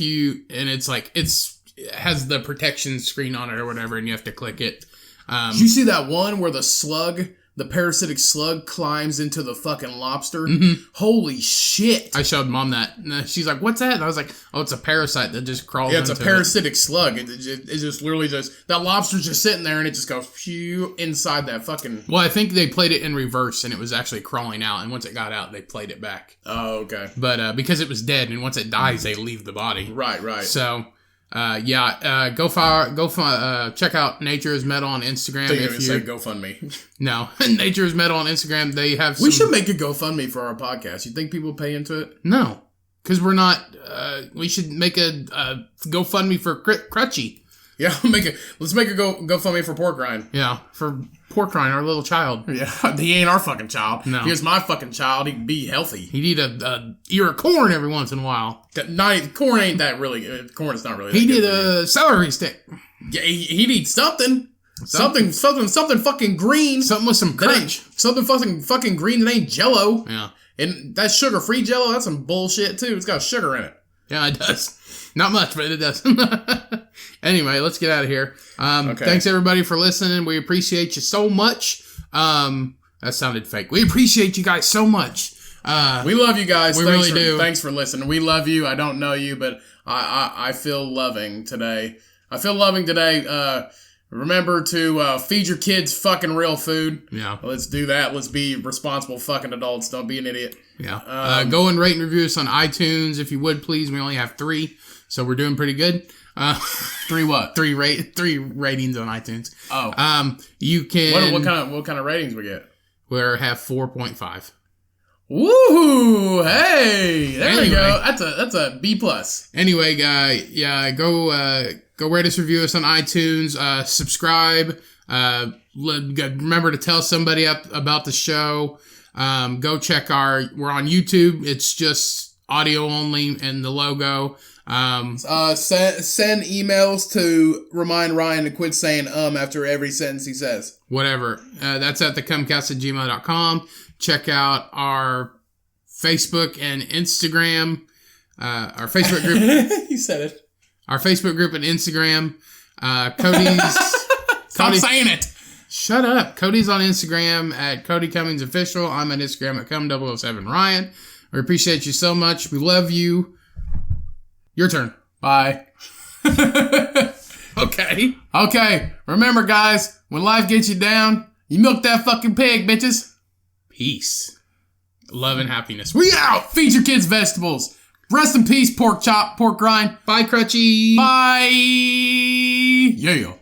has the protection screen on it or whatever, and you have to click it. Did you see that one where the parasitic slug climbs into the fucking lobster? Mm-hmm. Holy shit. I showed Mom that. And she's like, what's that? And I was like, oh, it's a parasite that just crawls into it. Yeah, it's a parasitic slug. It just literally that lobster's just sitting there and it just goes phew inside that fucking... Well, I think they played it in reverse and it was actually crawling out. And once it got out, they played it back. Oh, okay. But because it was dead and once it dies, they leave the body. Right. So... check out Nature is Metal on Instagram. If you say GoFundMe. No, Nature is Metal on Instagram. They have. We should make a GoFundMe for our podcast. You think people pay into it? No, because we're not. We should make a GoFundMe for Crutchy. Yeah, let's make a GoFundMe for Pork Rind. Yeah, for Pork Rind, our little child. Yeah, he ain't our fucking child. No. He was my fucking child. He'd be healthy. He'd eat a ear of corn every once in a while. Corn ain't that really. Corn is not really. He'd eat a celery stick. Yeah, he'd eat something. Something fucking green. Something with some crunch. Something fucking green that ain't Jello. Yeah. And that's sugar-free Jello. That's some bullshit too. It's got sugar in it. Yeah, it does. Not much, but it does. Anyway, let's get out of here. Okay. Thanks everybody for listening. We appreciate you so much. That sounded fake. We appreciate you guys so much. We love you guys. We really do. Thanks for listening. We love you. I don't know you, but I feel loving today. Remember to feed your kids fucking real food. Yeah. Let's do that. Let's be responsible fucking adults. Don't be an idiot. Yeah. Go and rate and review us on iTunes if you would, please. We only have 3, so we're doing pretty good. 3 what? 3 ratings on iTunes. Oh. You can. What kind of ratings we get? We have 4.5. Woohoo! Hey, there we Anyway. go. That's a B+. Anyway, go rate us, review us on iTunes. Subscribe. Remember to tell somebody about the show. Go check we're on YouTube. It's just audio only and the logo. Send emails to remind Ryan to quit saying after every sentence he says. Whatever. That's at thecumcast@gmail.com. Check out our Facebook and Instagram. Our Facebook group. You said it. Our Facebook group and Instagram. Cody's. Stop saying it. Shut up. Cody's on Instagram at Cody Cummings Official. I'm on Instagram at Cum007Ryan. We appreciate you so much. We love you. Your turn. Bye. Okay. Remember, guys, when life gets you down, you milk that fucking pig, bitches. Peace. Love and happiness. We out. Feed your kids vegetables. Rest in peace, pork chop, pork rind. Bye, Crutchy. Bye. Yeah.